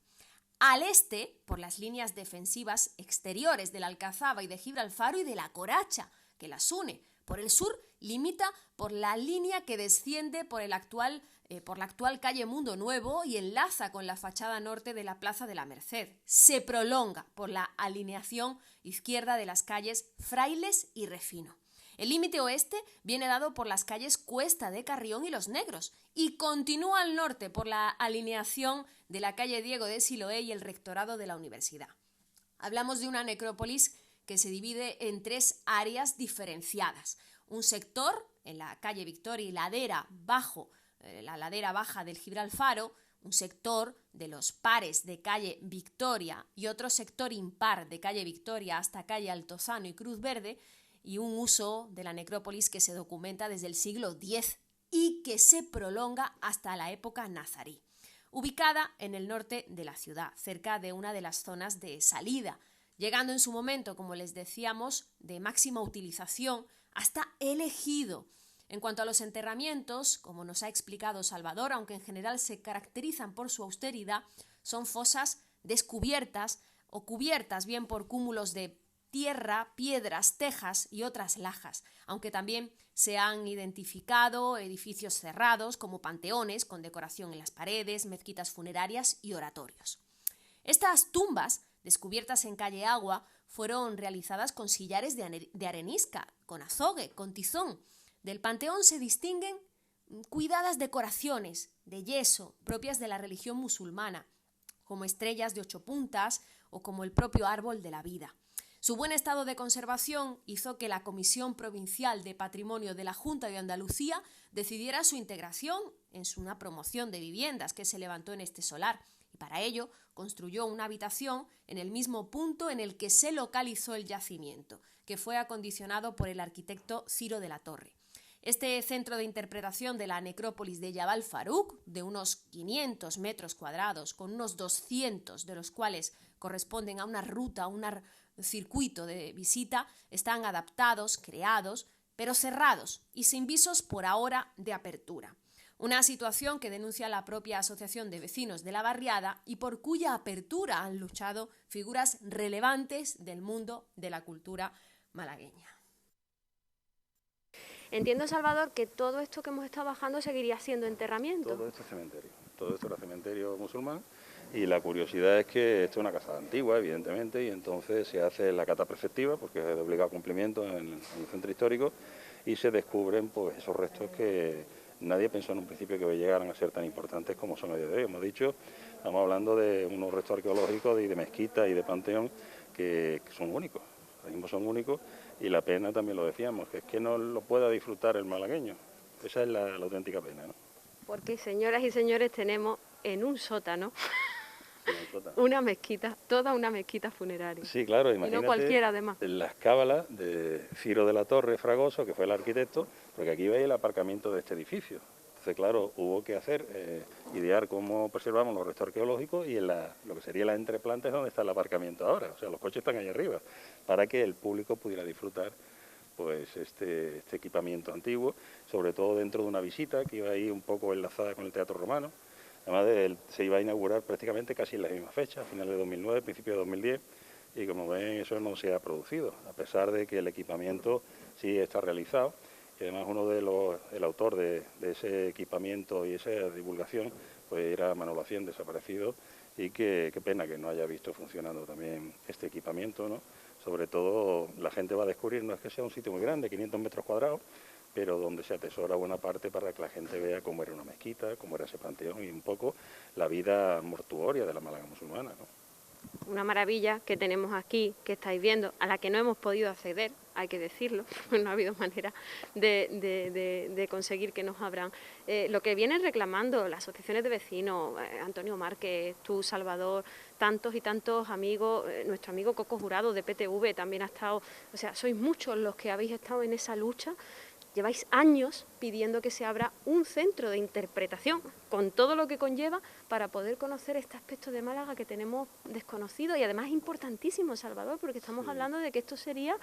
Al este, por las líneas defensivas exteriores de la Alcazaba y de Gibralfaro y de la Coracha, que las une. Por el sur, limita por la línea que desciende por la actual calle Mundo Nuevo y enlaza con la fachada norte de la Plaza de la Merced. Se prolonga por la alineación izquierda de las calles Frailes y Refino. El límite oeste viene dado por las calles Cuesta de Carrión y Los Negros y continúa al norte por la alineación de la calle Diego de Siloé y el rectorado de la universidad. Hablamos de una necrópolis que se divide en tres áreas diferenciadas. Un sector en la calle Victoria y la ladera baja del Gibralfaro, un sector de los pares de calle Victoria y otro sector impar de calle Victoria hasta calle Altozano y Cruz Verde, y un uso de la necrópolis que se documenta desde el siglo X y que se prolonga hasta la época nazarí. Ubicada en el norte de la ciudad, cerca de una de las zonas de salida, llegando en su momento, como les decíamos, de máxima utilización hasta El Ejido. En cuanto a los enterramientos, como nos ha explicado Salvador, aunque en general se caracterizan por su austeridad, son fosas descubiertas o cubiertas bien por cúmulos de tierra, piedras, tejas y otras lajas, aunque también se han identificado edificios cerrados como panteones con decoración en las paredes, mezquitas funerarias y oratorios. Estas tumbas, descubiertas en calle Agua, fueron realizadas con sillares de arenisca, con azogue, con tizón. Del panteón se distinguen cuidadas decoraciones de yeso propias de la religión musulmana, como estrellas de 8 puntas o como el propio árbol de la vida. Su buen estado de conservación hizo que la Comisión Provincial de Patrimonio de la Junta de Andalucía decidiera su integración en una promoción de viviendas que se levantó en este solar. Y Para ello, construyó una habitación en el mismo punto en el que se localizó el yacimiento, que fue acondicionado por el arquitecto Ciro de la Torre. Este centro de interpretación de la necrópolis de Jabal Faruk, de unos 500 metros cuadrados, con unos 200 de los cuales corresponden a una ruta, a un circuito de visita, están adaptados, creados, pero cerrados y sin visos por ahora de apertura. Una situación que denuncia la propia Asociación de Vecinos de la Barriada y por cuya apertura han luchado figuras relevantes del mundo de la cultura malagueña. Entiendo, Salvador, que todo esto que hemos estado bajando seguiría siendo enterramiento. Todo esto es cementerio, todo esto era cementerio musulmán, y la curiosidad es que esto es una casa antigua, evidentemente, y entonces se hace la cata preceptiva, porque es de obligado cumplimiento en el centro histórico, y se descubren pues esos restos que nadie pensó en un principio que llegaran a ser tan importantes como son a día de hoy. Hemos dicho, estamos hablando de unos restos arqueológicos de mezquita y de panteón que son únicos, ahora mismo son únicos, y la pena también lo decíamos, que es que no lo pueda disfrutar el malagueño. Esa es la auténtica pena, ¿no? Porque, señoras y señores, tenemos en un sótano una mezquita, toda una mezquita funeraria. Sí, claro, imagínate. Y no cualquiera, además. Las cábalas de Ciro de la Torre Fragoso, que fue el arquitecto, porque aquí veis el aparcamiento de este edificio. Entonces, claro, hubo que idear cómo preservamos los restos arqueológicos y en lo que sería la entreplanta es donde está el aparcamiento ahora. O sea, los coches están ahí arriba, para que el público pudiera disfrutar pues este equipamiento antiguo, sobre todo dentro de una visita que iba ahí un poco enlazada con el Teatro Romano. Además, se iba a inaugurar prácticamente casi en la misma fecha, a finales de 2009, principio de 2010, y como ven, eso no se ha producido, a pesar de que el equipamiento sí está realizado. Y además el autor de ese equipamiento y esa divulgación pues era Manolo Acien, desaparecido, y qué pena que no haya visto funcionando también este equipamiento, ¿no? Sobre todo la gente va a descubrir, no es que sea un sitio muy grande, 500 metros cuadrados, pero donde se atesora buena parte para que la gente vea cómo era una mezquita, cómo era ese panteón y un poco la vida mortuoria de la Málaga musulmana, ¿no? Una maravilla que tenemos aquí, que estáis viendo, a la que no hemos podido acceder, hay que decirlo, no ha habido manera de conseguir que nos abran. Lo que vienen reclamando las asociaciones de vecinos, Antonio Márquez, tú, Salvador, tantos y tantos amigos, nuestro amigo Coco Jurado de PTV también ha estado, o sea, sois muchos los que habéis estado en esa lucha. Lleváis años pidiendo que se abra un centro de interpretación con todo lo que conlleva para poder conocer este aspecto de Málaga que tenemos desconocido y además importantísimo, Salvador, porque estamos hablando de que esto sería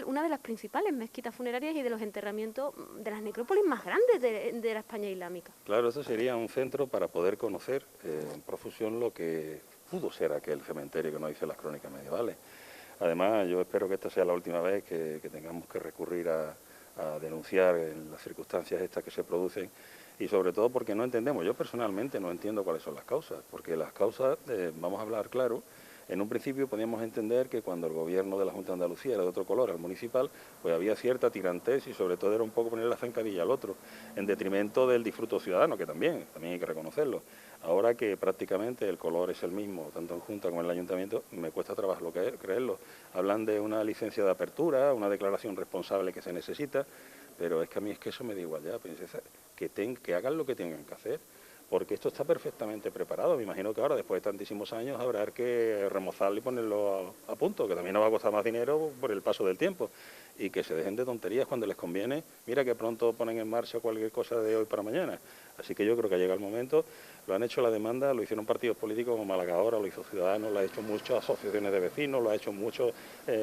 una de las principales mezquitas funerarias y de los enterramientos de las necrópolis más grandes de la España islámica. Claro, eso sería un centro para poder conocer en profusión lo que pudo ser aquel cementerio que nos dice las crónicas medievales. Además, yo espero que esta sea la última vez que tengamos que recurrir a denunciar en las circunstancias estas que se producen, y sobre todo porque no entendemos, yo personalmente no entiendo cuáles son las causas, porque las causas, vamos a hablar claro, en un principio podíamos entender que cuando el gobierno de la Junta de Andalucía era de otro color al municipal, pues había cierta tirantez y sobre todo era un poco poner la zancadilla al otro, en detrimento del disfruto ciudadano, que también hay que reconocerlo. Ahora que prácticamente el color es el mismo, tanto en Junta como en el Ayuntamiento, me cuesta trabajo creerlo. Hablan de una licencia de apertura, una declaración responsable que se necesita, pero es que a mí es que eso me da igual ya, que hagan lo que tengan que hacer, porque esto está perfectamente preparado. Me imagino que ahora, después de tantísimos años, habrá que remozarlo y ponerlo a punto, que también nos va a costar más dinero por el paso del tiempo, y que se dejen de tonterías cuando les conviene. Mira que pronto ponen en marcha cualquier cosa de hoy para mañana. Así que yo creo que llega el momento. Lo han hecho la demanda, lo hicieron partidos políticos como Málaga Ahora, lo hizo Ciudadanos, lo ha hecho muchas asociaciones de vecinos, lo ha hecho muchos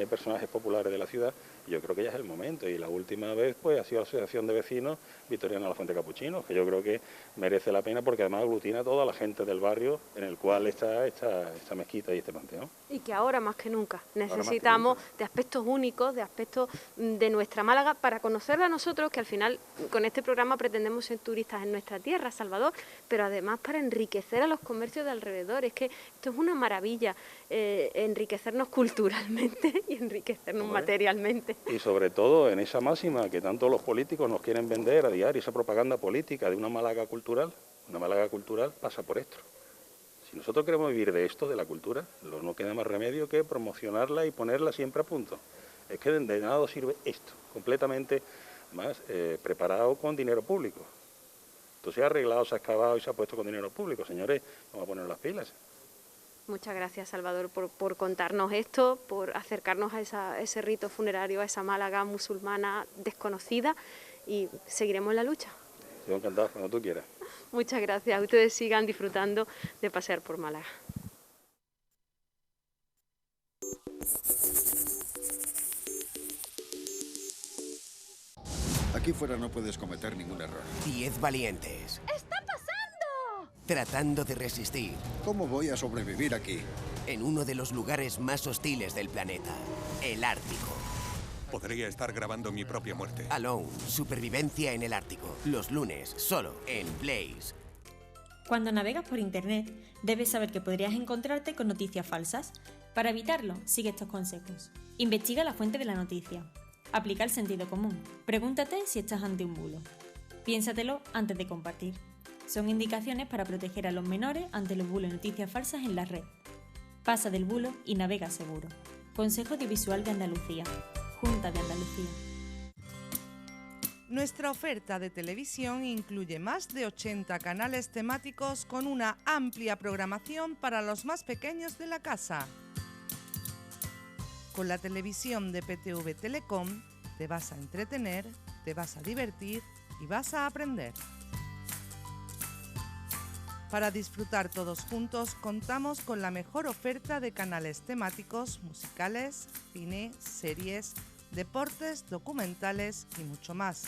personajes populares de la ciudad. Y yo creo que ya es el momento, y la última vez pues ha sido la Asociación de Vecinos Vitoriana La Fuente Capuchinos, que yo creo que merece la pena porque además aglutina a toda la gente del barrio en el cual está esta mezquita y este panteón. Y que ahora más que nunca necesitamos de aspectos únicos, de aspectos de nuestra Málaga, para conocerla nosotros, que al final con este programa pretendemos ser turistas en nuestra tierra, Salvador, pero además para enriquecer a los comercios de alrededor. Es que esto es una maravilla, enriquecernos culturalmente y enriquecernos materialmente. Y sobre todo en esa máxima que tanto los políticos nos quieren vender a diario, esa propaganda política de una Málaga cultural pasa por esto. Si nosotros queremos vivir de esto, de la cultura, no queda más remedio que promocionarla y ponerla siempre a punto. Es que de nada sirve esto, completamente, además, preparado con dinero público. Esto se ha arreglado, se ha excavado y se ha puesto con dinero público. Señores, vamos a poner las pilas. Muchas gracias, Salvador, por contarnos esto, por acercarnos a ese rito funerario, a esa Málaga musulmana desconocida, y seguiremos la lucha. Yo encantado, cuando tú quieras. Muchas gracias. Ustedes sigan disfrutando de pasear por Málaga. Aquí fuera no puedes cometer ningún error. 10 valientes. ¡Está pasando! Tratando de resistir. ¿Cómo voy a sobrevivir aquí? En uno de los lugares más hostiles del planeta, el Ártico. Podría estar grabando mi propia muerte. Alone, supervivencia en el Ártico. Los lunes, solo en Blaze. Cuando navegas por internet, debes saber que podrías encontrarte con noticias falsas. Para evitarlo, sigue estos consejos. Investiga la fuente de la noticia. Aplica el sentido común. Pregúntate si estás ante un bulo. Piénsatelo antes de compartir. Son indicaciones para proteger a los menores ante los bulos y noticias falsas en la red. Pasa del bulo y navega seguro. Consejo Audiovisual de Andalucía. Junta de Andalucía. Nuestra oferta de televisión incluye más de 80 canales temáticos con una amplia programación para los más pequeños de la casa. Con la televisión de PTV Telecom te vas a entretener, te vas a divertir y vas a aprender. Para disfrutar todos juntos contamos con la mejor oferta de canales temáticos, musicales, cine, series, deportes, documentales y mucho más.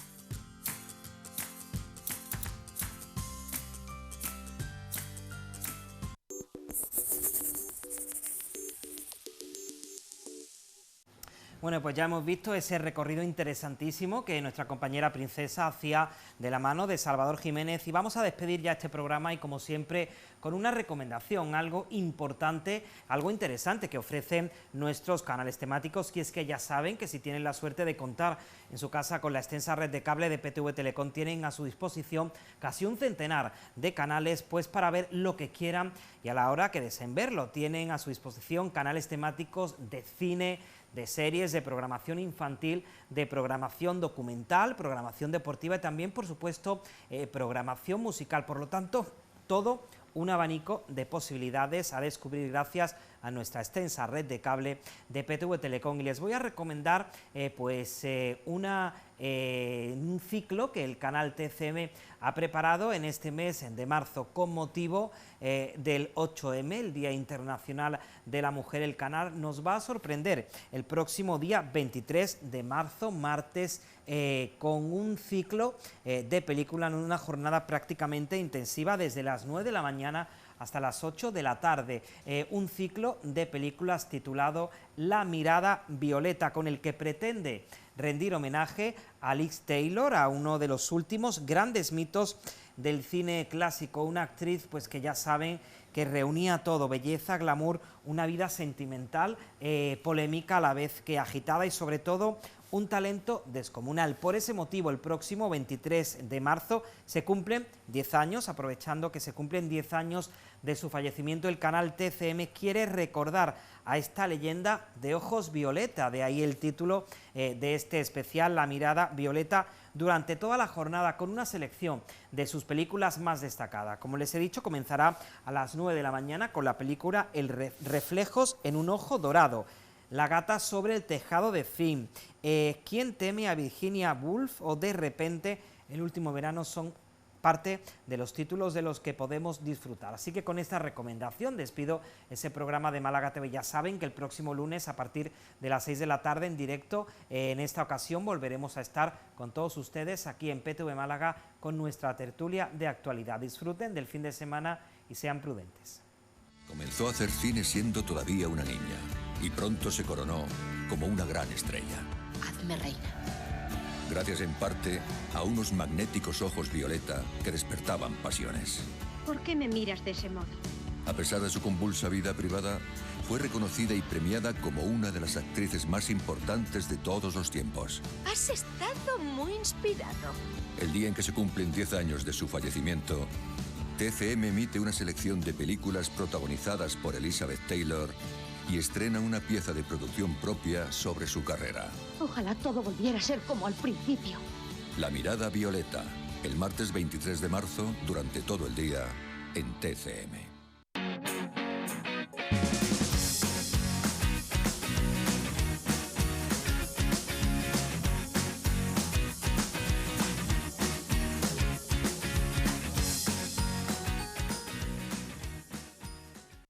Bueno, pues ya hemos visto ese recorrido interesantísimo que nuestra compañera Princesa hacía de la mano de Salvador Jiménez, y vamos a despedir ya este programa, y como siempre con una recomendación, algo importante, algo interesante que ofrecen nuestros canales temáticos, y es que ya saben que si tienen la suerte de contar en su casa con la extensa red de cable de PTV Telecom, tienen a su disposición casi un centenar de canales, pues para ver lo que quieran y a la hora que deseen verlo. Tienen a su disposición canales temáticos de cine, de series, de programación infantil, de programación documental, programación deportiva y también, por supuesto, programación musical. Por lo tanto, todo un abanico de posibilidades a descubrir gracias a nuestra extensa red de cable de PTV Telecom. Y les voy a recomendar un ciclo que el canal TCM ha preparado en este mes de marzo con motivo del 8M, el Día Internacional de la Mujer. El canal nos va a sorprender el próximo día 23 de marzo, martes, con un ciclo de película en una jornada prácticamente intensiva desde las 9 de la mañana hasta las 8 de la tarde, un ciclo de películas titulado La mirada violeta, con el que pretende rendir homenaje a Liz Taylor, a uno de los últimos grandes mitos del cine clásico, una actriz pues que ya saben que reunía todo: belleza, glamour, una vida sentimental, polémica a la vez que agitada y sobre todo un talento descomunal. Por ese motivo, el próximo 23 de marzo se cumplen 10 años, aprovechando que se cumplen 10 años de su fallecimiento, el canal TCM quiere recordar a esta leyenda de ojos violeta, de ahí el título de este especial, La mirada violeta, durante toda la jornada con una selección de sus películas más destacadas. Como les he dicho, comenzará a las 9 de la mañana con la película Reflejos en un ojo dorado, La gata sobre el tejado de zinc, ¿Quién teme a Virginia Woolf? O De repente, El último verano son parte de los títulos de los que podemos disfrutar. Así que con esta recomendación despido ese programa de Málaga TV. Ya saben que el próximo lunes a partir de las 6 de la tarde en directo, en esta ocasión volveremos a estar con todos ustedes aquí en PTV Málaga con nuestra tertulia de actualidad. Disfruten del fin de semana y sean prudentes. Comenzó a hacer cine siendo todavía una niña y pronto se coronó como una gran estrella. Hazme reina. Gracias en parte a unos magnéticos ojos violeta que despertaban pasiones. ¿Por qué me miras de ese modo? A pesar de su convulsa vida privada, fue reconocida y premiada como una de las actrices más importantes de todos los tiempos. Has estado muy inspirado. El día en que se cumplen 10 años de su fallecimiento, TCM emite una selección de películas protagonizadas por Elizabeth Taylor y estrena una pieza de producción propia sobre su carrera. Ojalá todo volviera a ser como al principio. La mirada violeta, El martes 23 de marzo, durante todo el día, en TCM.